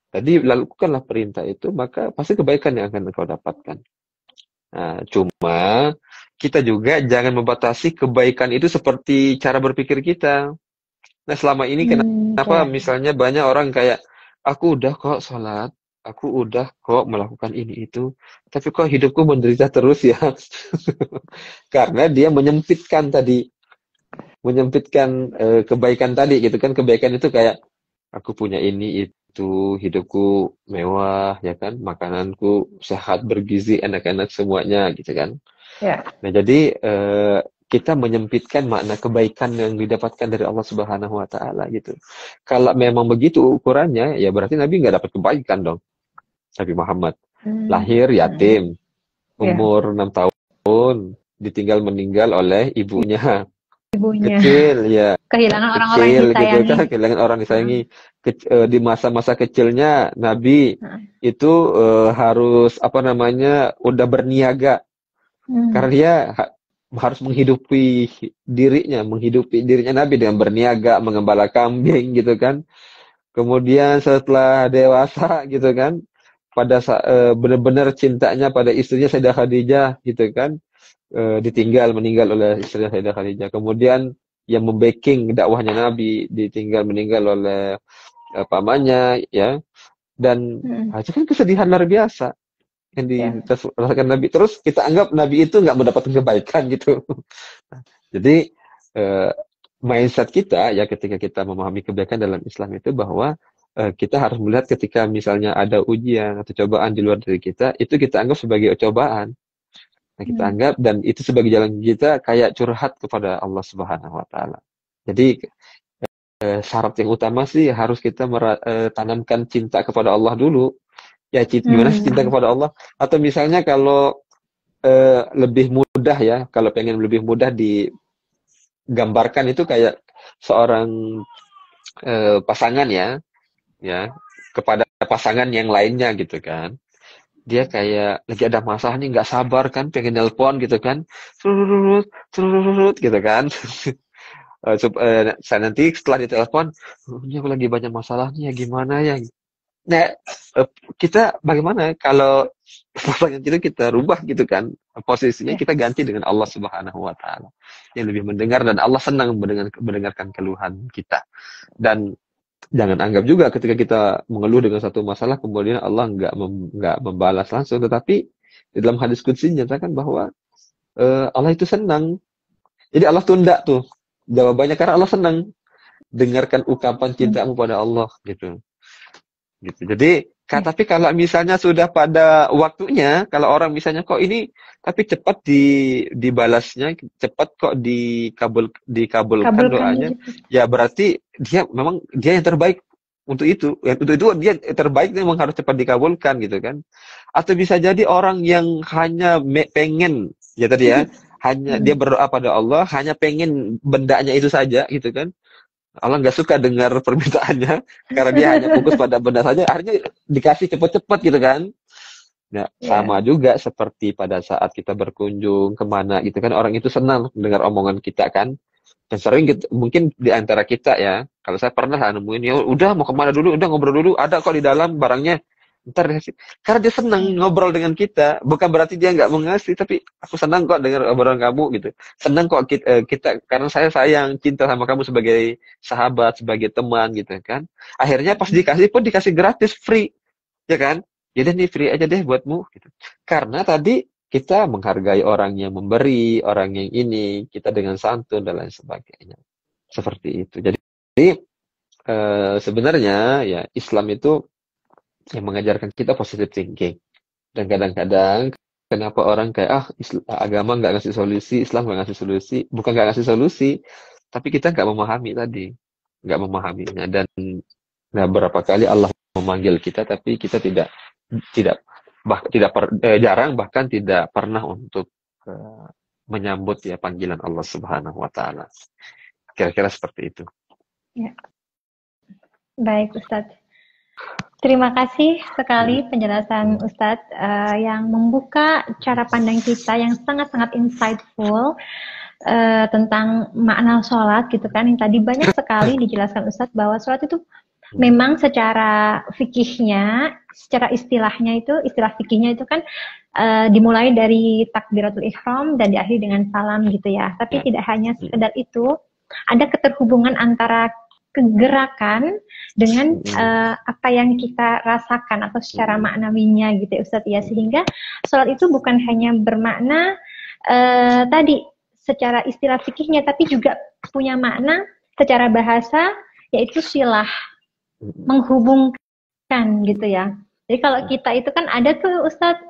Jadi lakukanlah perintah itu, maka pasti kebaikan yang akan engkau dapatkan. Nah, cuma kita juga jangan membatasi kebaikan itu seperti cara berpikir kita. Nah, selama ini kenapa misalnya banyak orang kayak aku udah kok sholat, aku udah kok melakukan ini itu, tapi kok hidupku menderita terus ya? Karena dia menyempitkan kebaikan tadi gitu kan. Kebaikan itu kayak aku punya ini itu, hidupku mewah ya kan, makananku sehat, bergizi, enak-enak semuanya gitu kan. Nah, jadi kita menyempitkan makna kebaikan yang didapatkan dari Allah Subhanahu wa taala gitu. Kalau memang begitu ukurannya, ya berarti Nabi nggak dapat kebaikan dong. Nabi Muhammad lahir yatim, umur 6 tahun, ditinggal meninggal oleh ibunya. Kecil ya, kehilangan orang-orang yang disayangi gitu kan, kehilangan orang disayangi. Di masa-masa kecilnya Nabi itu harus udah berniaga karena dia harus menghidupi dirinya Nabi dengan berniaga, mengembala kambing gitu kan. Kemudian setelah dewasa gitu kan, pada benar-benar cintanya pada istrinya Sayyidah Khadijah gitu kan, ditinggal meninggal oleh istrinya Sayyidah Khadijah. Kemudian yang membacking dakwahnya Nabi ditinggal meninggal oleh pamannya ya. Dan itu kan kesedihan luar biasa yang dirasakan Nabi. Terus kita anggap Nabi itu nggak mendapatkan kebaikan gitu. Jadi mindset kita ya ketika kita memahami kebaikan dalam Islam itu bahwa kita harus melihat ketika misalnya ada ujian atau cobaan di luar diri kita, itu kita anggap sebagai cobaan. Nah, kita anggap dan itu sebagai jalan kita kayak curhat kepada Allah Subhanahu wa taala. Jadi syarat yang utama sih harus kita tanamkan cinta kepada Allah dulu. Ya, gimana sih cinta kepada Allah? Atau misalnya kalau lebih mudah ya, kalau pengen lebih mudah digambarkan itu kayak seorang pasangan ya kepada pasangan yang lainnya gitu kan. Dia kayak lagi ada masalah nih, nggak sabar kan, pengen nelpon gitu kan, surut gitu kan. Saya nanti setelah ditelepon, ini aku lagi banyak masalah nih ya, gimana ya. Nah, kita bagaimana kalau pasangan kita rubah gitu kan, posisinya kita ganti dengan Allah Subhanahu wa taala yang lebih mendengar, dan Allah senang mendengarkan keluhan kita. Dan jangan anggap juga ketika kita mengeluh dengan satu masalah kemudian Allah nggak membalas langsung, tetapi di dalam hadis qudsi dinyatakan bahwa Allah itu senang. Jadi Allah tunda tuh jawabannya karena Allah senang dengarkan ungkapan cintamu pada Allah gitu. Jadi tapi kalau misalnya sudah pada waktunya, kalau orang misalnya kok ini tapi cepat dibalasnya, cepat kok dikabulkan doanya, ya berarti dia yang terbaik untuk itu. Untuk itu dia terbaik, memang harus cepat dikabulkan gitu kan. Atau bisa jadi orang yang hanya pengen ya tadi ya, hanya dia berdoa pada Allah, hanya pengen bendanya itu saja gitu kan. Allah nggak suka dengar permintaannya karena dia hanya fokus pada benda saja, akhirnya dikasih cepet-cepet gitu kan. Ya, Ya. sama juga seperti pada saat kita berkunjung kemana gitu kan, orang itu senang dengar omongan kita kan. Dan sering mungkin di antara kita ya, kalau saya pernah nemuin, ya udah mau kemana dulu, udah ngobrol dulu, ada kok di dalam barangnya. Ntar dikasih. Karena dia senang ngobrol dengan kita, bukan berarti dia nggak mau ngasih, tapi aku senang kok dengar obrolan kamu gitu. Senang kok kita, karena saya sayang, cinta sama kamu sebagai sahabat, sebagai teman gitu kan. Akhirnya pas dikasih pun dikasih gratis, free, ya kan? Jadi nih free aja deh buatmu gitu. Karena tadi kita menghargai orang yang memberi, orang yang ini, kita dengan santun dan lain sebagainya. Seperti itu. Jadi sebenarnya ya Islam itu yang mengajarkan kita positive thinking. Dan kadang-kadang kenapa orang kayak agama nggak ngasih solusi, Islam nggak ngasih solusi, bukan nggak ngasih solusi, tapi kita nggak memahami tadi, nggak memahaminya. Dan nah, berapa kali Allah memanggil kita, tapi kita tidak jarang bahkan tidak pernah untuk menyambut ya panggilan Allah Subhanahu wa taala. Kira-kira seperti itu. Ya. Baik, Ustadz. Terima kasih sekali penjelasan Ustadz yang membuka cara pandang kita yang sangat-sangat insightful tentang makna sholat gitu kan. Yang tadi banyak sekali dijelaskan Ustadz bahwa sholat itu memang secara fikihnya, secara istilahnya itu, istilah fikihnya itu kan dimulai dari takbiratul ihram dan diakhiri dengan salam gitu ya. Tapi tidak hanya sekedar itu, ada keterhubungan antara kegerakan dengan apa yang kita rasakan atau secara maknawinya gitu ya Ustadz ya, sehingga sholat itu bukan hanya bermakna tadi secara istilah fikihnya, tapi juga punya makna secara bahasa, yaitu silah, menghubungkan gitu ya. Jadi kalau kita itu kan ada tuh Ustadz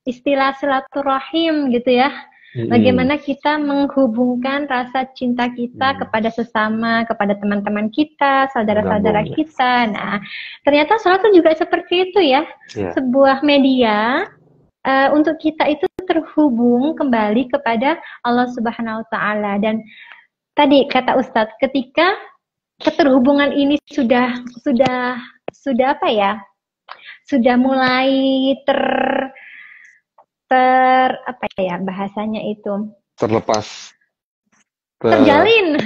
istilah silaturahim gitu ya. Bagaimana kita menghubungkan rasa cinta kita kepada sesama, kepada teman-teman kita, saudara-saudara kita. Nah, ternyata sholat itu juga seperti itu ya. Sebuah media untuk kita itu terhubung kembali kepada Allah Subhanahu wa taala. Dan tadi kata Ustadz, ketika keterhubungan ini sudah apa ya? Sudah mulai apa ya bahasanya itu, terjalin,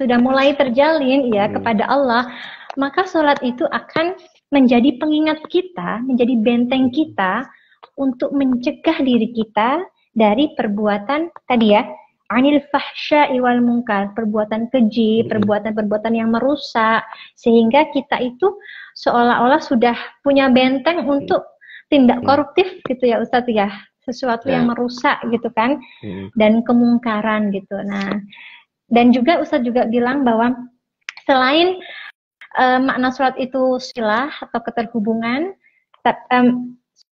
sudah mulai terjalin ya kepada Allah, maka sholat itu akan menjadi pengingat kita, menjadi benteng kita untuk mencegah diri kita dari perbuatan tadi ya, anil fahsya'i wal munkar, perbuatan keji, perbuatan-perbuatan yang merusak, sehingga kita itu seolah-olah sudah punya benteng untuk tindak koruptif gitu ya Ustadz ya, sesuatu yang merusak gitu kan, dan kemungkaran gitu. Nah, dan juga Ustadz juga bilang bahwa selain makna sholat itu silah atau keterhubungan,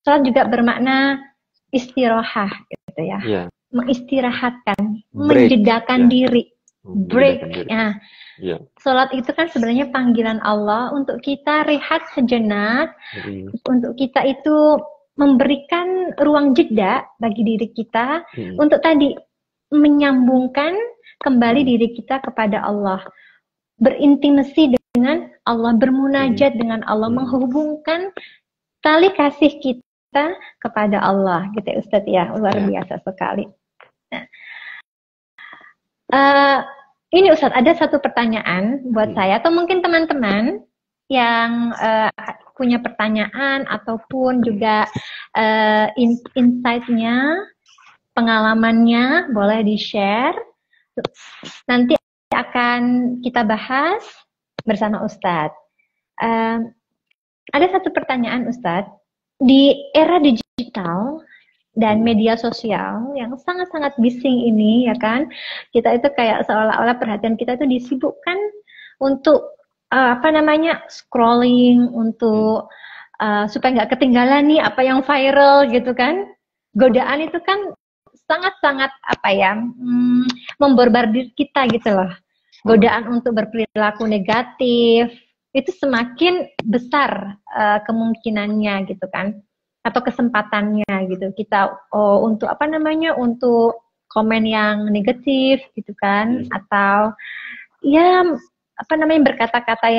sholat juga bermakna istirahat gitu ya, mengistirahatkan, menjedakan diri, break. Nah, sholat itu kan sebenarnya panggilan Allah untuk kita rehat sejenak, untuk kita itu memberikan ruang jeda bagi diri kita untuk tadi menyambungkan kembali diri kita kepada Allah, berintimasi dengan Allah, bermunajat dengan Allah, menghubungkan tali kasih kita kepada Allah gitu ya Ustadz ya, luar biasa sekali. Nah, ini Ustadz, ada satu pertanyaan buat saya, atau mungkin teman-teman yang punya pertanyaan ataupun juga insight-nya, pengalamannya, boleh di-share. Nanti akan kita bahas bersama Ustadz. Ada satu pertanyaan Ustadz, di era digital dan media sosial yang sangat-sangat bising ini ya kan, kita itu kayak seolah-olah perhatian kita itu disibukkan untuk scrolling, untuk supaya nggak ketinggalan nih apa yang viral gitu kan. Godaan itu kan sangat-sangat memborbardir kita gitu loh. Godaan untuk berperilaku negatif itu semakin besar kemungkinannya gitu kan, atau kesempatannya gitu kita untuk untuk komen yang negatif gitu kan, atau ya berkata-kata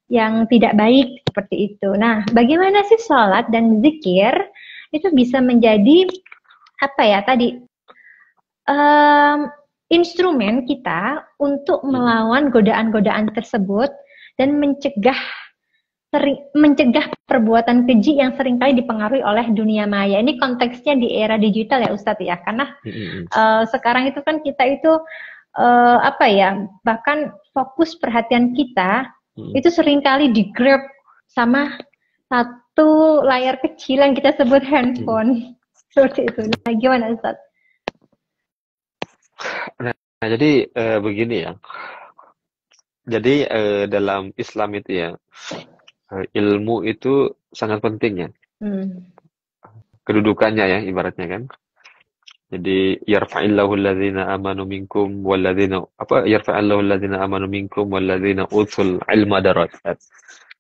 yang tidak baik seperti itu. Nah, bagaimana sih sholat dan zikir itu bisa menjadi instrumen kita untuk melawan godaan-godaan tersebut dan mencegah perbuatan keji yang seringkali dipengaruhi oleh dunia maya. Ini konteksnya di era digital ya Ustadz ya, karena sekarang itu kan kita itu bahkan fokus perhatian kita itu seringkali di-grab sama satu layar kecil yang kita sebut handphone. Seperti itu. Nah, gimana Ustadz? Nah, jadi begini ya. Jadi dalam Islam itu ya, ilmu itu sangat penting ya. Kedudukannya ya, ibaratnya kan. Jadi yarfa'illahu alladzina amanu minkum yarfa'illahu alladzina amanu minkum walladzina utul ilma darajat.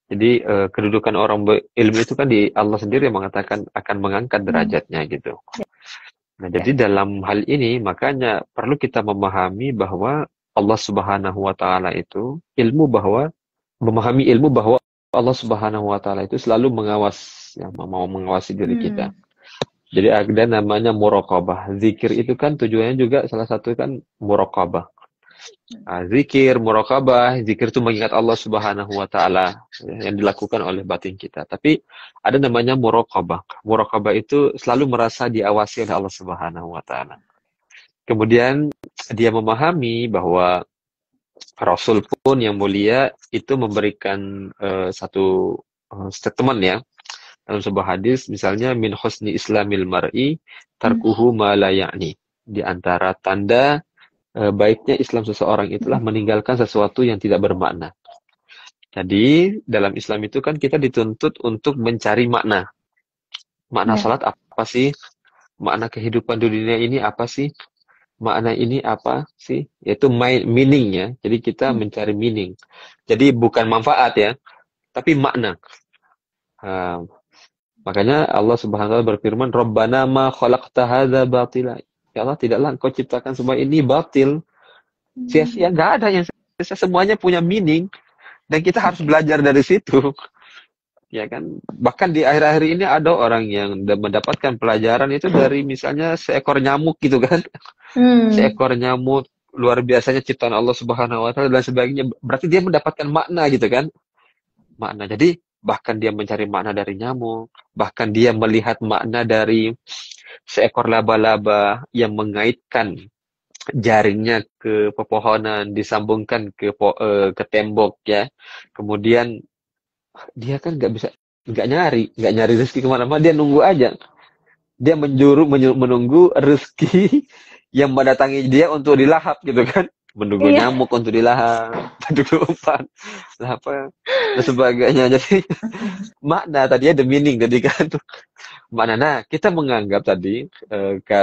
Jadi kedudukan orang berilmu itu kan di Allah sendiri yang mengatakan akan mengangkat derajatnya gitu. Nah, jadi dalam hal ini makanya perlu kita memahami bahwa Allah Subhanahu wa taala itu memahami ilmu bahwa Allah Subhanahu wa taala itu selalu mau mengawasi diri kita. Jadi ada namanya muraqabah. Zikir itu kan tujuannya juga salah satu kan muraqabah. Zikir, muraqabah, zikir itu mengingat Allah Subhanahu wa taala yang dilakukan oleh batin kita. Tapi ada namanya muraqabah. Muraqabah itu selalu merasa diawasi oleh Allah Subhanahu wa taala. Kemudian dia memahami bahwa Rasul pun yang mulia itu memberikan satu statement ya. Dalam sebuah hadis, misalnya min husni islamil mar'i tarkuhu ma la ya'ni. Di antara tanda baiknya Islam seseorang itulah meninggalkan sesuatu yang tidak bermakna. Jadi dalam Islam itu kan kita dituntut untuk mencari makna. Makna salat apa sih? Makna kehidupan dunia ini apa sih? Makna ini apa sih? Yaitu meaning ya. Jadi kita mencari meaning. Jadi bukan manfaat ya, tapi makna. Makanya Allah Subhanahu wa taala berfirman, "Rabbana ma khalaqta hadza batila." Ya Allah, tidaklah Engkau ciptakan semua ini batil. Sia-sia, enggak ada yang sia-sia, semuanya punya meaning dan kita harus belajar dari situ. Ya kan? Bahkan di akhir-akhir ini ada orang yang mendapatkan pelajaran itu dari misalnya seekor nyamuk gitu kan. Seekor nyamuk luar biasanya ciptaan Allah Subhanahu wa taala dan sebagainya. Berarti dia mendapatkan makna gitu kan? Makna. Jadi bahkan dia mencari makna dari nyamuk, bahkan dia melihat makna dari seekor laba-laba yang mengaitkan jaringnya ke pepohonan, disambungkan ke tembok ya. Kemudian dia kan nggak nyari rezeki kemana-mana, dia nunggu aja. Dia menunggu rezeki yang mendatangi dia untuk dilahap gitu kan. Menunggu nyamuk untuk dilahap, menunggu umpan, dan sebagainya. Jadi makna tadi ada meaning tadi kan tuh makna. Nah, kita menganggap tadi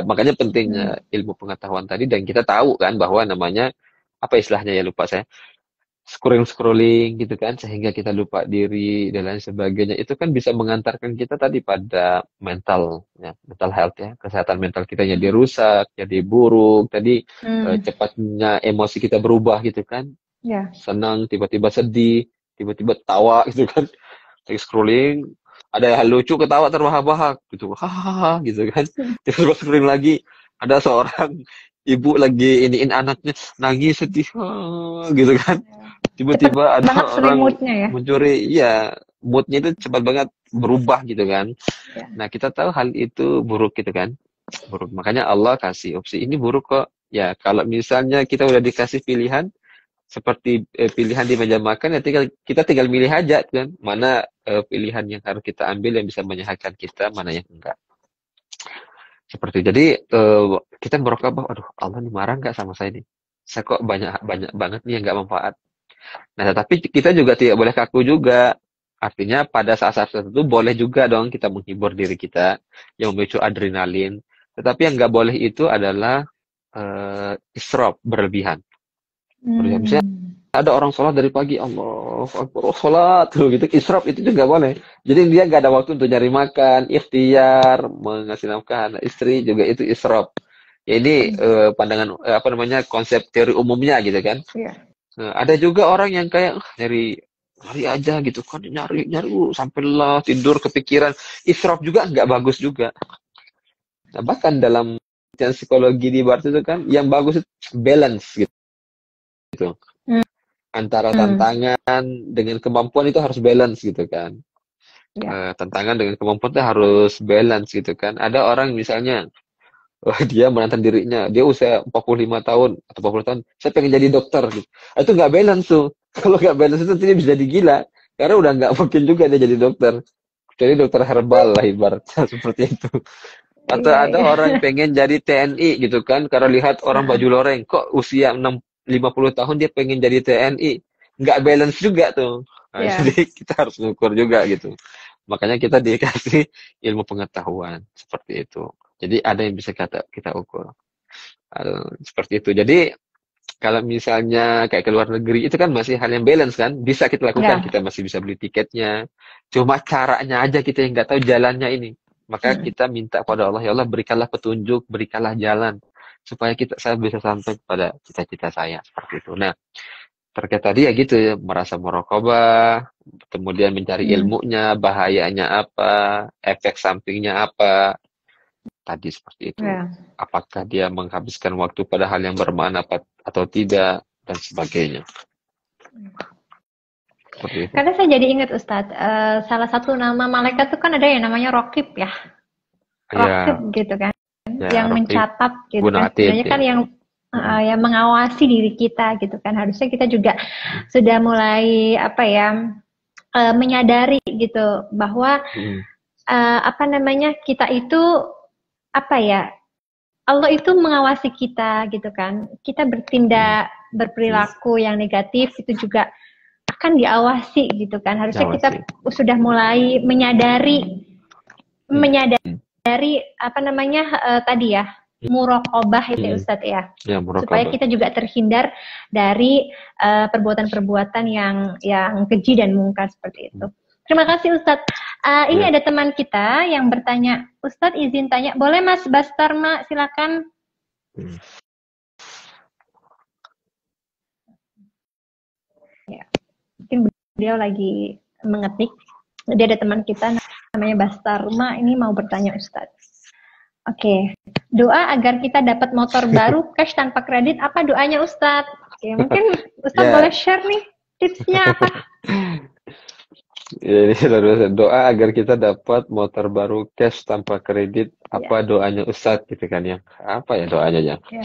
makanya pentingnya ilmu pengetahuan tadi, dan kita tahu kan bahwa namanya apa istilahnya ya, lupa saya, scrolling gitu kan, sehingga kita lupa diri dan lain sebagainya. Itu kan bisa mengantarkan kita tadi pada mental health ya, kesehatan mental kita jadi rusak, jadi buruk. Tadi cepatnya emosi kita berubah gitu kan, senang tiba-tiba sedih, tiba-tiba tawa gitu kan, lagi scrolling ada hal lucu ketawa terbahak-bahak gitu, hahaha gitu kan, tiba-tiba scrolling lagi ada seorang ibu lagi iniin anaknya nangis sedih gitu kan, tiba-tiba ada orang mencuri, ya moodnya itu cepat banget berubah gitu kan. Nah, kita tahu hal itu buruk gitu kan, buruk. Makanya Allah kasih opsi, ini buruk kok ya. Kalau misalnya kita udah dikasih pilihan seperti pilihan di meja makan, ya kita tinggal milih aja kan, mana pilihan yang harus kita ambil yang bisa menyehatkan kita, mana yang enggak. Seperti jadi kita merokabah, aduh Allah nih marah nggak sama saya nih, saya kok banyak banget nih yang nggak manfaat. Nah, tetapi kita juga tidak boleh kaku juga. Artinya pada saat-saat tertentu boleh juga dong kita menghibur diri kita yang memicu adrenalin. Tetapi yang nggak boleh itu adalah israf, berlebihan. Misalnya ada orang sholat dari pagi, Allah Akbar, sholat tuh gitu, israf itu juga boleh. Jadi dia nggak ada waktu untuk nyari makan, ikhtiar, mengasih nafkah anak istri, juga itu israf. Ya ini pandangan apa namanya konsep teori umumnya gitu kan. Iya. Ada juga orang yang kayak nyari aja gitu kan, nyari nyari sampai lelah tidur kepikiran. Israf juga nggak bagus juga. Nah, bahkan dalam penelitian psikologi di barat itu kan yang bagus itu balance gitu. Hmm. Antara Hmm. tantangan dengan kemampuan itu harus balance gitu kan. Ya. Tantangan dengan kemampuan itu harus balance gitu kan. Ada orang misalnya dia menantang dirinya, dia usia 45 tahun atau 40 tahun, saya pengen jadi dokter gitu. Itu nggak balance tuh. Kalau nggak balance itu dia bisa jadi gila. Karena udah nggak mungkin juga dia jadi dokter. Jadi dokter herbal lah ibaratnya seperti itu. Atau Iya, ada iya. orang pengen jadi TNI gitu kan, karena lihat orang baju Heeh. loreng, kok usia 50 tahun dia pengen jadi TNI. Nggak balance juga tuh. Nah, Ya. jadi kita harus mengukur juga gitu. Makanya kita dikasih ilmu pengetahuan seperti itu. Jadi ada yang bisa kita ukur. Seperti itu. Jadi kalau misalnya kayak ke luar negeri itu kan masih hal yang balance kan, bisa kita lakukan, Ya. kita masih bisa beli tiketnya. Cuma caranya aja kita yang nggak tahu jalannya ini. Maka Hmm. kita minta pada Allah, ya Allah berikanlah petunjuk, berikanlah jalan supaya saya bisa sampai pada cita-cita saya seperti itu. Nah, terkait tadi ya gitu ya, merasa merokobah, kemudian mencari Hmm. ilmunya, bahayanya apa, efek sampingnya apa, tadi seperti itu. Ya. Apakah dia menghabiskan waktu pada hal yang bermanfaat atau tidak, dan sebagainya. Seperti itu. Karena saya jadi ingat Ustadz, salah satu nama malaikat itu kan ada yang namanya Rokib ya. Rokib Ya, gitu kan, ya, yang Raqib mencatat gitu kan. Gunatid Sebenarnya ya. kan Mm, yang mengawasi diri kita gitu kan. Harusnya kita juga sudah mulai apa ya, menyadari gitu bahwa mm, apa namanya, kita itu apa ya, Allah itu mengawasi kita gitu kan. Kita mm, bertindak, mm. berperilaku yang negatif itu juga akan diawasi gitu kan. Harusnya Jawa kita sih. sudah mulai menyadari Mm, menyadari mm, apa namanya, tadi ya, muraqabah itu ya mm. Ustadz ya. Ya, Supaya muraqabah. kita juga terhindar dari perbuatan-perbuatan yang keji dan mungkar seperti itu. Mm, Terima kasih Ustadz. Ini ya. ada teman kita yang bertanya, Ustadz izin tanya, boleh Mas Bastarma silakan. Mm. Ya, mungkin beliau lagi mengetik. Jadi ada teman kita namanya Bastarma ini mau bertanya Ustadz. Oke, doa agar kita dapat motor baru cash tanpa kredit, apa doanya Ustadz? Oke, mungkin Ustadz boleh Ya, share nih tipsnya apa? ini doa agar kita dapat motor baru cash tanpa kredit. Ya, Apa doanya Ustadz gitu kan ya? Apa ya doanya ya? ya,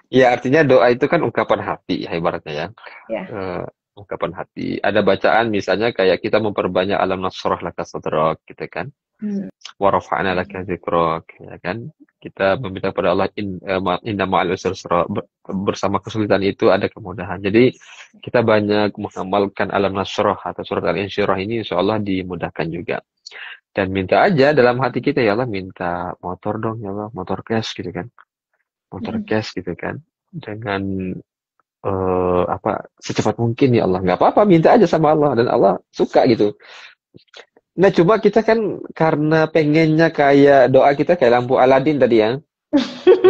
Ya artinya doa itu kan ungkapan hati ya ibaratnya ya. ya. eh, Ungkapan hati. Ada bacaan misalnya kayak kita memperbanyak alam nasrah laka sadrak gitu kan. Hmm. Wa rafa'na laka dzikrak ya kan. Kita meminta pada Allah inna ma'al usri yusra, bersama kesulitan itu ada kemudahan. Jadi kita banyak mengamalkan alam nasrah atau surat al-insyirah ini insyaallah dimudahkan juga. Dan minta aja dalam hati kita ya Allah minta motor dong ya Allah, motor cash gitu kan. Motor Hmm. cash gitu kan. Dengan apa secepat mungkin ya Allah, nggak apa-apa minta aja sama Allah dan Allah suka gitu. Nah cuma kita kan karena pengennya kayak doa kita kayak lampu Aladin tadi ya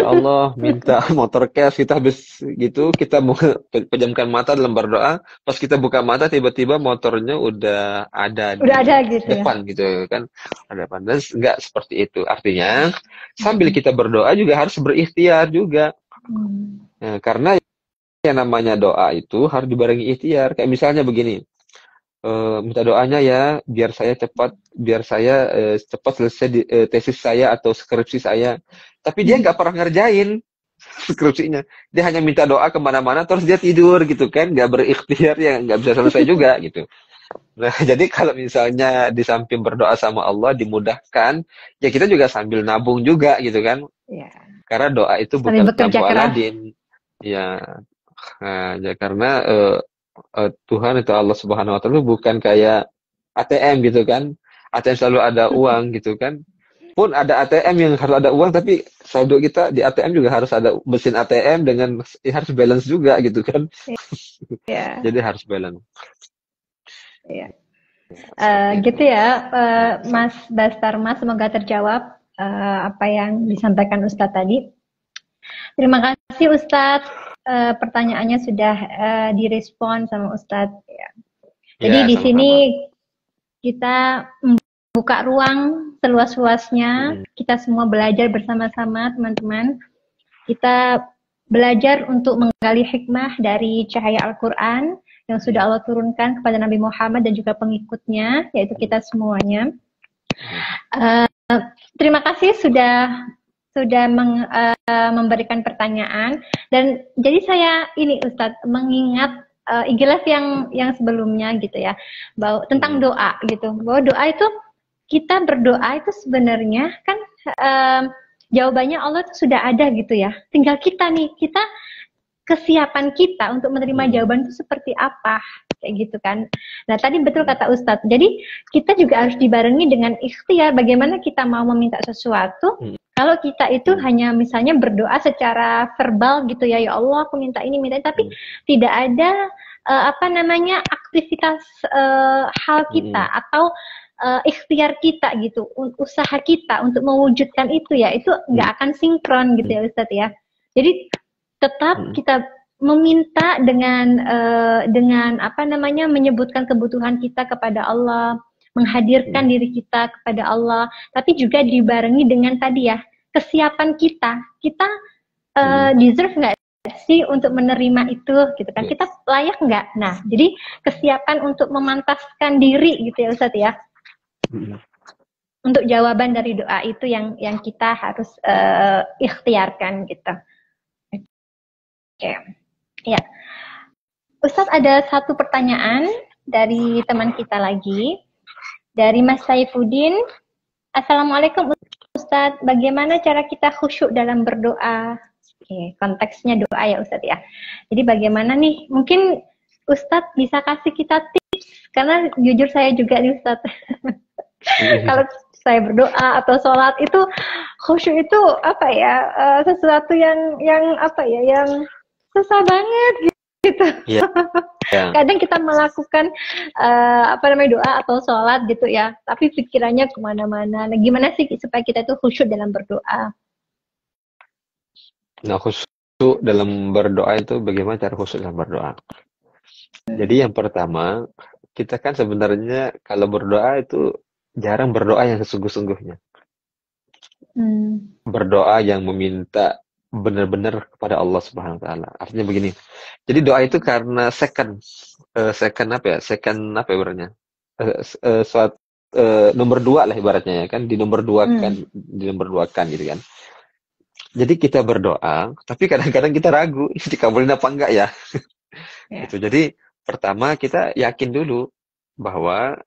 Allah minta motor cash, kita habis gitu kita mau pejamkan mata dalam berdoa, pas kita buka mata tiba-tiba motornya udah ada Udah ada di gitu ya. depan gitu kan, ada depan. Dan nggak seperti itu, artinya sambil Hmm. kita berdoa juga harus berikhtiar juga. Hmm. Nah, karena yang namanya doa itu harus dibarengi ikhtiar. Kayak misalnya begini, minta doanya ya biar saya cepat selesai tesis saya atau skripsi saya. Tapi dia nggak pernah ngerjain skripsinya. Dia hanya minta doa kemana-mana terus dia tidur gitu kan, nggak berikhtiar ya nggak bisa selesai juga gitu. Nah, jadi kalau misalnya di samping berdoa sama Allah dimudahkan, ya kita juga sambil nabung juga gitu kan. Ya, Karena doa itu sambil bukan bekerja lampu keras. Aladin. Ya, nah, ya karena Tuhan itu Allah Subhanahu wa taala bukan kayak ATM gitu kan. ATM selalu ada uang gitu kan. Pun ada ATM yang harus ada uang tapi saldo kita di ATM juga harus ada mesin ATM dengan harus balance juga gitu kan. Ya, Jadi harus balance. ya. Seperti itu. Gitu ya, Mas Bastarma, semoga terjawab apa yang disampaikan Ustadz tadi. Terima kasih Ustadz. Pertanyaannya sudah direspon sama Ustadz. Ya. Jadi Ya, di sini sama-sama. kita membuka ruang seluas-luasnya. Mm-mm. Kita semua belajar bersama-sama, teman-teman. Kita belajar untuk menggali hikmah dari cahaya Al-Quran yang sudah Allah turunkan kepada Nabi Muhammad dan juga pengikutnya, yaitu kita semuanya. Terima kasih sudah memberikan pertanyaan. Dan jadi saya ini Ustadz mengingat IG Live yang sebelumnya gitu ya, bahwa tentang doa gitu, bahwa doa itu kita berdoa itu sebenarnya kan jawabannya Allah itu sudah ada gitu ya. Tinggal kita nih, kesiapan kita untuk menerima jawaban itu seperti apa, kayak gitu kan. Nah tadi betul kata Ustadz, jadi kita juga harus dibarengi dengan ikhtiar bagaimana kita mau meminta sesuatu. Kalau kita itu hanya misalnya berdoa secara verbal gitu ya, ya Allah aku minta ini, minta ini, tapi tidak ada aktivitas hal kita atau ikhtiar kita gitu, usaha kita untuk mewujudkan itu ya, itu nggak akan sinkron gitu ya Ustadz ya. Jadi tetap kita meminta dengan menyebutkan kebutuhan kita kepada Allah, menghadirkan diri kita kepada Allah, tapi juga dibarengi dengan tadi ya kesiapan kita deserve nggak sih untuk menerima itu gitu kan, kita layak nggak. Nah jadi kesiapan untuk memantaskan diri gitu ya Ustadz ya, untuk jawaban dari doa itu yang kita harus ikhtiarkan gitu. Oke, ya. Ustadz ada satu pertanyaan dari teman kita lagi, dari Mas Saifuddin. Assalamualaikum Ustadz, bagaimana cara kita khusyuk dalam berdoa? Oke, konteksnya doa ya Ustadz ya. Jadi bagaimana nih, mungkin Ustadz bisa kasih kita tips, karena jujur saya juga nih Ustadz. Kalau saya berdoa atau sholat itu khusyuk itu apa ya, sesuatu yang susah banget gitu. Yeah. Kadang kita melakukan doa atau sholat gitu ya, tapi pikirannya kemana-mana. Nah, gimana sih supaya kita itu khusyuk dalam berdoa? Nah, khusyuk dalam berdoa itu bagaimana cara khusyuk dalam berdoa? Jadi yang pertama, kita kan sebenarnya kalau berdoa itu jarang berdoa yang sesungguh-sungguhnya. Berdoa yang meminta benar-benar kepada Allah Subhanahu wa taala. Artinya begini. Jadi doa itu karena second ibaratnya? Nomor 2 lah ibaratnya ya kan, nomor duakan gitu kan. Jadi kita berdoa, tapi kadang-kadang kita ragu dikabulin apa enggak ya. Gitu. Jadi pertama kita yakin dulu bahwa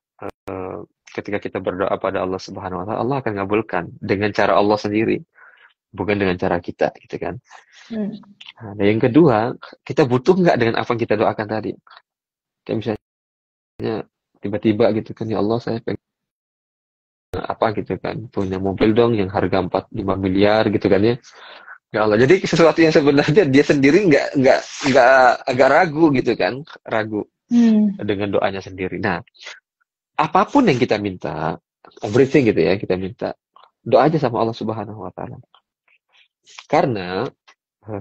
ketika kita berdoa pada Allah Subhanahu wa taala, Allah akan ngabulkan dengan cara Allah sendiri. Bukan dengan cara kita, gitu kan. Nah, yang kedua, kita butuh nggak dengan apa yang kita doakan tadi? Kayak misalnya tiba-tiba gitu kan, ya Allah saya pengen apa gitu kan, punya mobil dong yang harga 4-5 miliar gitu kan ya. Ya Allah, jadi sesuatu yang sebenarnya dia sendiri nggak agak ragu gitu kan, ragu dengan doanya sendiri. Nah, apapun yang kita minta, everything gitu ya, kita minta, doa aja sama Allah Subhanahu wa taala. Karena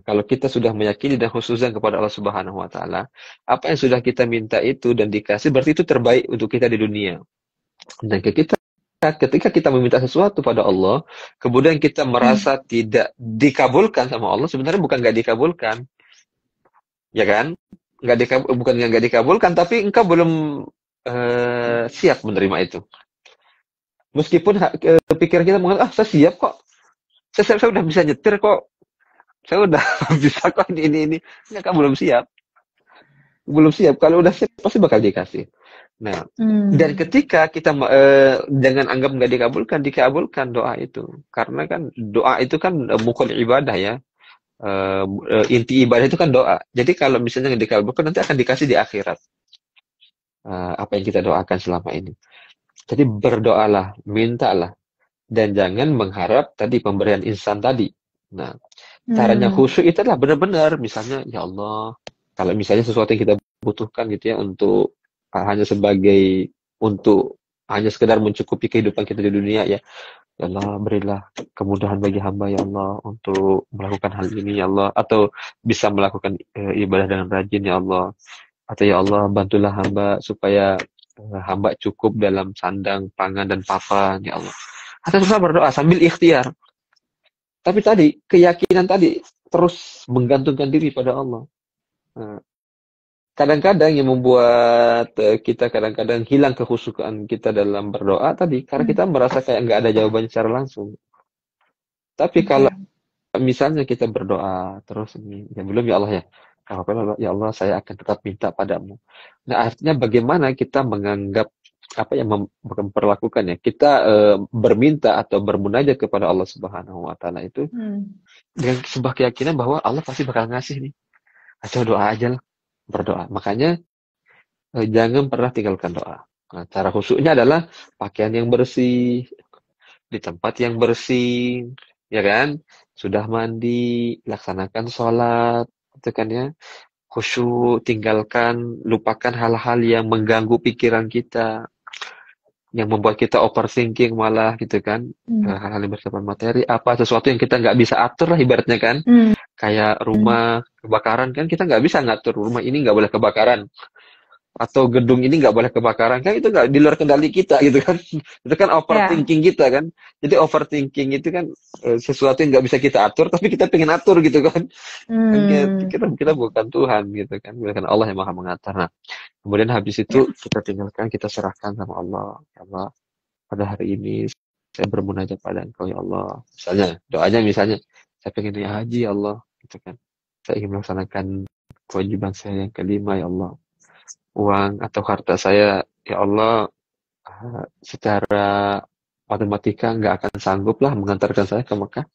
kalau kita sudah meyakini dan khususnya kepada Allah Subhanahu wa taala, apa yang sudah kita minta itu dan dikasih berarti itu terbaik untuk kita di dunia. Dan ketika kita meminta sesuatu pada Allah, kemudian kita merasa tidak dikabulkan sama Allah, sebenarnya bukan nggak dikabulkan. Ya kan? Bukan nggak dikabulkan, tapi engkau belum siap menerima itu. Meskipun pikiran kita mengatakan, saya siap kok. Saya udah bisa nyetir kok. Saya udah bisa kok ini. Enggak, belum siap. Belum siap. Kalau udah siap, pasti bakal dikasih. Nah, dan ketika kita jangan anggap nggak dikabulkan doa itu. Karena kan doa itu kan mukul ibadah ya. Inti ibadah itu kan doa. Jadi kalau misalnya nggak dikabulkan, nanti akan dikasih di akhirat. Apa yang kita doakan selama ini. Jadi berdoalah, mintalah. Dan jangan mengharap tadi pemberian instan tadi. Nah, caranya khusyuk itu adalah benar-benar, misalnya, ya Allah, kalau misalnya sesuatu yang kita butuhkan gitu ya, untuk hanya sekedar mencukupi kehidupan kita di dunia ya, Ya Allah, berilah kemudahan bagi hamba ya Allah untuk melakukan hal ini ya Allah, atau bisa melakukan ibadah dengan rajin ya Allah, atau ya Allah bantulah hamba supaya hamba cukup dalam sandang, pangan dan papan ya Allah. Atau susah berdoa sambil ikhtiar. Tapi tadi keyakinan tadi terus menggantungkan diri pada Allah. Nah, kadang-kadang yang membuat kita kadang-kadang hilang kekhusyukan kita dalam berdoa tadi karena kita merasa kayak nggak ada jawabannya secara langsung. Tapi kalau Ya. misalnya kita berdoa terus ini, ya belum ya Allah ya. Kalau ya Allah saya akan tetap minta padamu. Nah artinya bagaimana kita menganggap apa yang memperlakukan ya kita berminta atau bermunajat kepada Allah Subhanahu Wa Taala itu dengan sebuah keyakinan bahwa Allah pasti bakal ngasih nih. Asal doa aja lah, berdoa. Makanya jangan pernah tinggalkan doa. Nah, cara khusyuknya adalah pakaian yang bersih, di tempat yang bersih, ya kan? Sudah mandi, laksanakan sholat, itu kan ya. Khusyuk, tinggalkan, lupakan hal-hal yang mengganggu pikiran kita, yang membuat kita overthinking malah gitu kan. Hal-hal yang bersifat materi, apa sesuatu yang kita nggak bisa atur lah ibaratnya kan. Kayak rumah kebakaran kan kita nggak bisa ngatur rumah ini nggak boleh kebakaran atau gedung ini nggak boleh kebakaran kan itu nggak di luar kendali kita gitu kan. Itu kan overthinking kita kan. Jadi overthinking itu kan sesuatu yang nggak bisa kita atur tapi kita pengen atur gitu kan. Kita bukan Tuhan gitu kan, bukan Allah yang maha mengatur. Nah, kemudian habis itu kita tinggalkan, kita serahkan sama Allah. Ya Allah, pada hari ini saya bermunajat pada Engkau ya Allah. Misalnya doanya misalnya saya pengen haji ya Allah gitu kan. Saya ingin melaksanakan kewajiban saya yang kelima ya Allah. Uang atau harta saya ya Allah secara matematika nggak akan sanggup lah mengantarkan saya ke Mekah.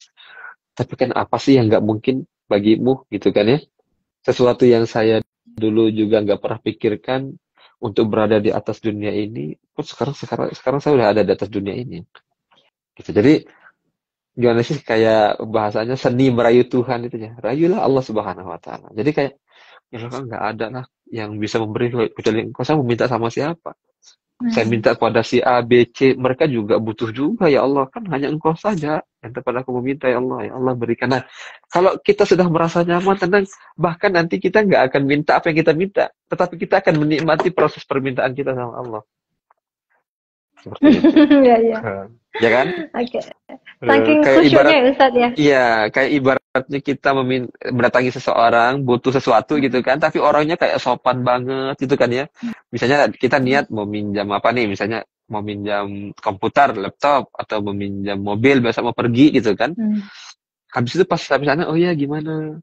Tapi kan apa sih yang nggak mungkin bagimu gitu kan ya? Sesuatu yang saya dulu juga nggak pernah pikirkan untuk berada di atas dunia ini, pun sekarang saya udah ada di atas dunia ini. Gitu. Jadi gimana sih kayak bahasanya seni merayu Tuhan itu ya. Rayulah Allah Subhanahu Wa Taala. Jadi kayak ya kan nggak ada lah yang bisa memberi kecuali engkau. Saya mau minta sama siapa? Saya minta kepada si A, B, C, mereka juga butuh juga ya Allah. Kan hanya engkau saja yang tepat aku meminta ya Allah. Ya Allah berikan. Nah, kalau kita sudah merasa nyaman, tenang, bahkan nanti kita nggak akan minta apa yang kita minta. Tetapi kita akan menikmati proses permintaan kita sama Allah. Seperti itu. Ya. Ya kan? Oke. Saking khusyuknya ya Ustadz ya. Iya, kayak ibaratnya kita mendatangi seseorang, butuh sesuatu gitu kan, tapi orangnya kayak sopan banget gitu kan ya. Misalnya kita niat mau minjam apa nih, misalnya mau minjam komputer, laptop, atau meminjam mobil, biasa mau pergi gitu kan. Habis itu pas sampai sana, oh ya gimana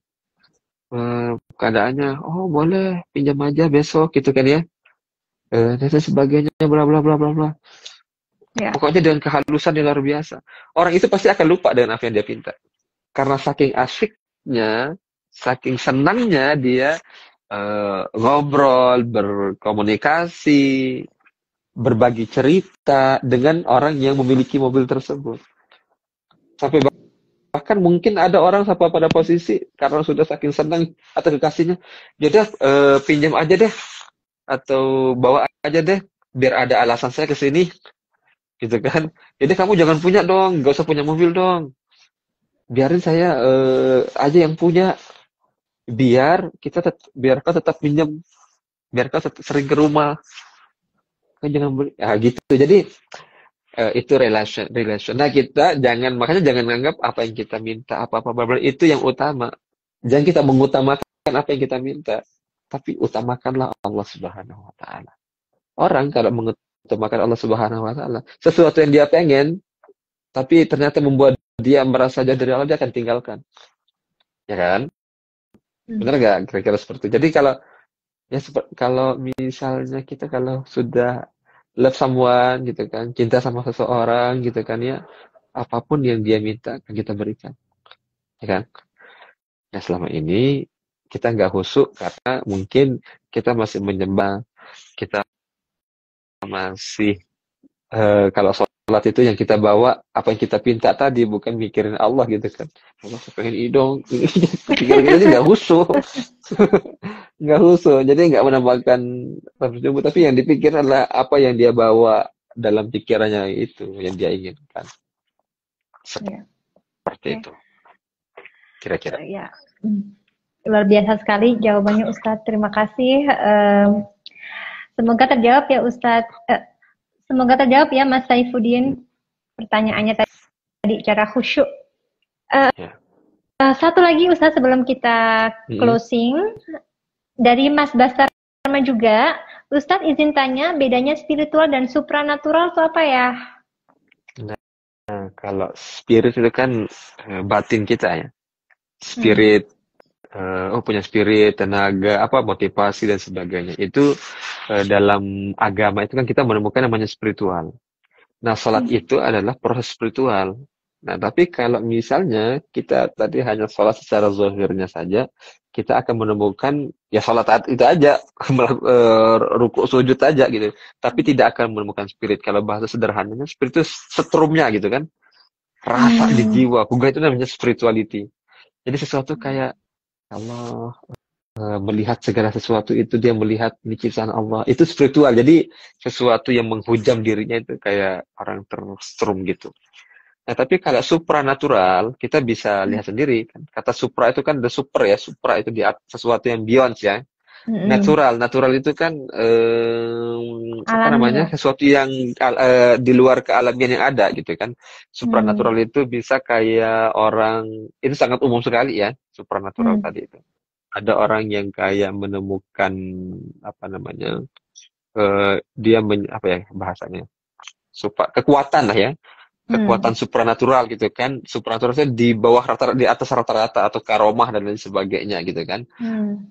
keadaannya? Oh boleh, pinjam aja besok gitu kan ya. Dan sebagainya, bla bla bla bla bla. Ya. Pokoknya dengan kehalusan yang luar biasa. Orang itu pasti akan lupa dengan apa yang dia pinta. Karena saking asyiknya, saking senangnya dia ngobrol, berkomunikasi, berbagi cerita dengan orang yang memiliki mobil tersebut. Sampai bahkan mungkin ada orang sampai pada posisi karena sudah saking senang atau kekasihnya, jadi pinjam aja deh atau bawa aja deh biar ada alasan saya ke sini. Gitu kan. Jadi kamu jangan punya dong, gak usah punya mobil dong. Biarin saya aja yang punya. Biar kau tetap pinjam. Biar kau sering ke rumah. Kan jangan beli. Ya gitu. Jadi itu relation. Nah kita makanya jangan anggap apa yang kita minta, apa-apa itu yang utama. Jangan kita mengutamakan apa yang kita minta. Tapi utamakanlah Allah Subhanahu Wa Taala. Orang kalau utamakan Allah Subhanahu Wa Taala, sesuatu yang dia pengen, tapi ternyata membuat dia merasa jauh dari Allah, dia akan tinggalkan, ya kan? Benar nggak? Kira-kira seperti itu. Jadi kalau misalnya kita kalau sudah love someone gitu kan, cinta sama seseorang gitu kan ya, apapun yang dia minta akan kita berikan, ya kan? Nah selama ini kita nggak khusyuk karena mungkin kita masih menyembah, kita masih kalau sholat itu yang kita bawa apa yang kita pinta tadi bukan mikirin Allah gitu kan. Allah pengen idong, pikiran kita nggak khusyuk, nggak khusyuk. Jadi nggak menambahkan tersebut, tapi yang dipikir adalah apa yang dia bawa dalam pikirannya itu yang dia inginkan. Ya. Seperti Oke. itu, kira-kira. Ya. Luar biasa sekali jawabannya Ustadz. Terima kasih. Semoga terjawab ya Ustadz. Semoga terjawab ya Mas Saifuddin pertanyaannya tadi secara khusyuk. Ya. Satu lagi Ustadz sebelum kita closing dari Mas Bastarma juga, Ustadz izin tanya bedanya spiritual dan supranatural itu apa ya? Nah, kalau spirit itu kan batin kita ya. Spirit, punya spirit, tenaga, motivasi dan sebagainya. Itu dalam agama itu kan kita menemukan namanya spiritual. Nah, sholat itu adalah proses spiritual. Nah, tapi kalau misalnya kita tadi hanya sholat secara zahirnya saja, kita akan menemukan ya sholat itu aja, rukuk sujud aja gitu. Tapi tidak akan menemukan spirit. Kalau bahasa sederhananya, spirit itu setrumnya gitu kan. Rasa di jiwa. Juga itu namanya spirituality. Jadi sesuatu kayak Allah melihat segala sesuatu itu, dia melihat ini ciptaan Allah. Itu spiritual. Jadi sesuatu yang menghujam dirinya itu kayak orang terstrum gitu. Nah, tapi kalau supranatural, kita bisa lihat sendiri kan. Kata supra itu kan the super ya. Supra itu di atas sesuatu yang beyond ya. Natural itu kan sesuatu yang di luar kealamian yang ada gitu kan. Supranatural itu bisa kayak orang, itu sangat umum sekali ya, supranatural tadi itu. Ada orang yang kayak menemukan dia bahasanya kekuatan lah ya, kekuatan supranatural gitu kan. Supranatural itu di bawah rata-rata, di atas rata-rata, atau karomah dan lain sebagainya gitu kan.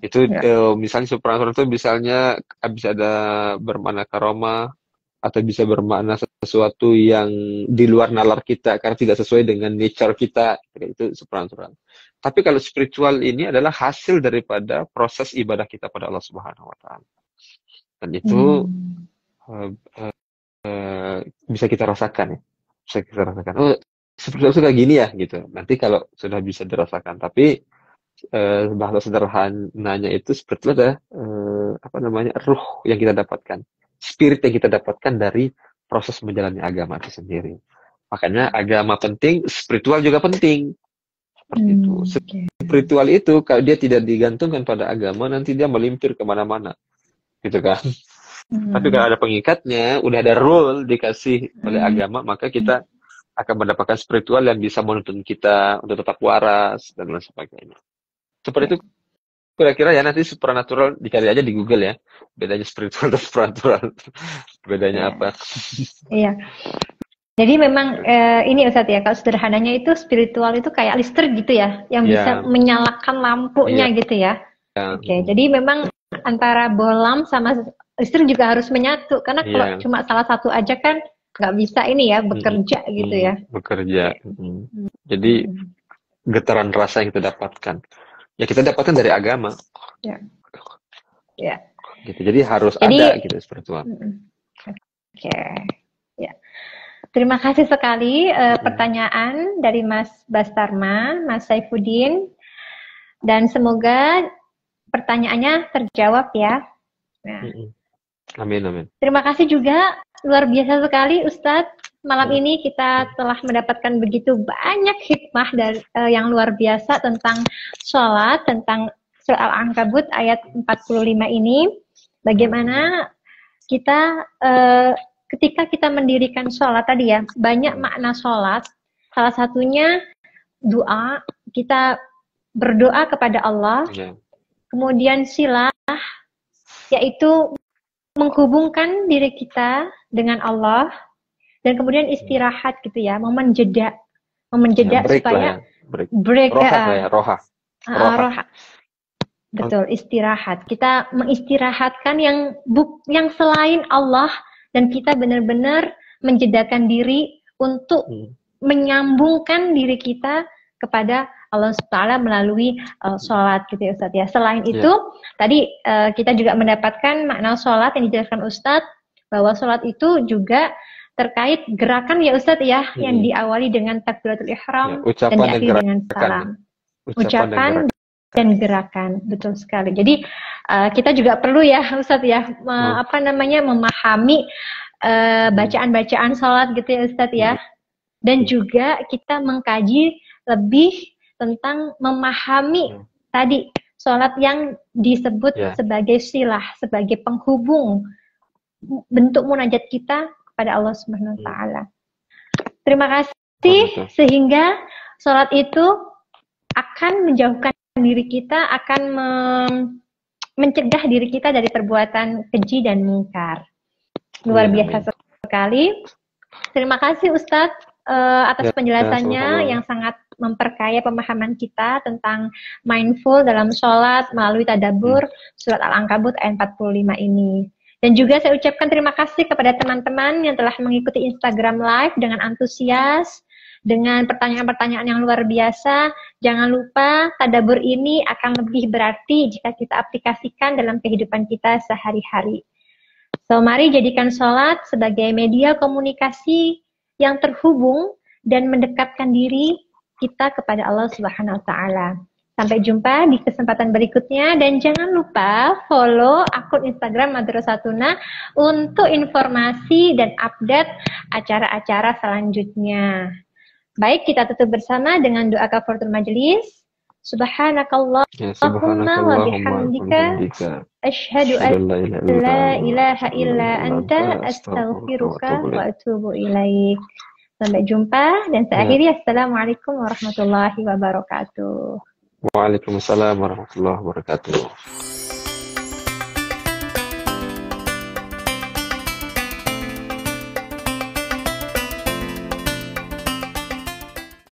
Itu misalnya supranatural itu misalnya bisa ada bermakna karomah, atau bisa bermakna sesuatu yang di luar nalar kita karena tidak sesuai dengan nature kita. Itu supranatural. Tapi kalau spiritual ini adalah hasil daripada proses ibadah kita pada Allah Subhanahu wa taala. Dan itu bisa kita rasakan ya. Bisa kita rasakan. Oh, spiritual itu kayak gini ya gitu. Nanti kalau sudah bisa dirasakan. Tapi bahasa sederhananya itu spiritual adalah ruh yang kita dapatkan. Spirit yang kita dapatkan dari proses menjalani agama itu sendiri. Makanya agama penting, spiritual juga penting. Seperti itu. Spiritual itu kalau dia tidak digantungkan pada agama, nanti dia melimpir kemana-mana, gitu kan. Tapi kalau ada pengikatnya, udah ada rule dikasih oleh agama, maka kita akan mendapatkan spiritual yang bisa menuntun kita untuk tetap waras dan lain sebagainya. Seperti itu kira-kira ya. Nanti supernatural dicari aja di Google ya, bedanya spiritual dan supernatural. Bedanya apa? Iya. Jadi memang ini Ustadz ya, kalau sederhananya itu spiritual itu kayak listrik gitu ya, yang bisa menyalakan lampunya gitu ya. Oke, jadi memang antara bohlam sama listrik juga harus menyatu, karena kalau cuma salah satu aja kan nggak bisa ini ya, bekerja gitu ya. Bekerja. Jadi getaran rasa yang kita dapatkan, ya kita dapatkan dari agama. Ya. Gitu. Jadi harus ada gitu spiritual. Oke. Ya. Terima kasih sekali pertanyaan dari Mas Bastarma, Mas Saifuddin, dan semoga pertanyaannya terjawab ya. Nah. Amin. Terima kasih juga, luar biasa sekali Ustadz. Malam ini kita telah mendapatkan begitu banyak hikmah dari yang luar biasa tentang sholat, tentang surah Al-Ankabut ayat 45 ini. Bagaimana kita ketika kita mendirikan sholat tadi ya, banyak makna sholat. Salah satunya doa, kita berdoa kepada Allah. Kemudian silah, yaitu menghubungkan diri kita dengan Allah. Dan kemudian istirahat gitu ya, momen jeda supaya break roha. Betul, istirahat. Kita mengistirahatkan yang selain Allah, dan kita benar-benar menjedakan diri untuk menyambungkan diri kita kepada Allah SWT melalui sholat gitu ya Ustadz ya. Selain itu, tadi kita juga mendapatkan makna sholat yang dijelaskan Ustadz, bahwa sholat itu juga terkait gerakan ya Ustadz ya, yang diawali dengan takbiratul ihram dan diakhiri dengan salam. Ucapan dan gerakan, betul sekali. Jadi kita juga perlu ya Ustadz ya, memahami bacaan-bacaan sholat gitu ya Ustadz ya. Dan juga kita mengkaji lebih tentang memahami tadi sholat yang disebut sebagai silah, sebagai penghubung bentuk munajat kita kepada Allah Subhanahu wa taala. Terima kasih, sehingga sholat itu akan menjauhkan diri kita, akan mencegah diri kita dari perbuatan keji dan mungkar. Luar biasa sekali. Terima kasih Ustadz atas penjelasannya yang sangat memperkaya pemahaman kita tentang mindful dalam sholat melalui tadabbur surat Al-Ankabut ayat 45 ini. Dan juga saya ucapkan terima kasih kepada teman-teman yang telah mengikuti Instagram Live dengan antusias, dengan pertanyaan-pertanyaan yang luar biasa. Jangan lupa tadabbur ini akan lebih berarti jika kita aplikasikan dalam kehidupan kita sehari-hari. So, mari jadikan sholat sebagai media komunikasi yang terhubung dan mendekatkan diri kita kepada Allah Subhanahu wa taala. Sampai jumpa di kesempatan berikutnya dan jangan lupa follow akun Instagram Madrasatuna untuk informasi dan update acara-acara selanjutnya. Baik, kita tutup bersama dengan doa kafaratul majelis. Subhanakallahumma wa bihamdika asyhadu an la ilaha illa anta astaghfiruka wa atubu ilaik. Sampai jumpa dan saya akhiri. Assalamualaikum warahmatullahi wabarakatuh. Waalaikumsalam warahmatullahi wabarakatuh.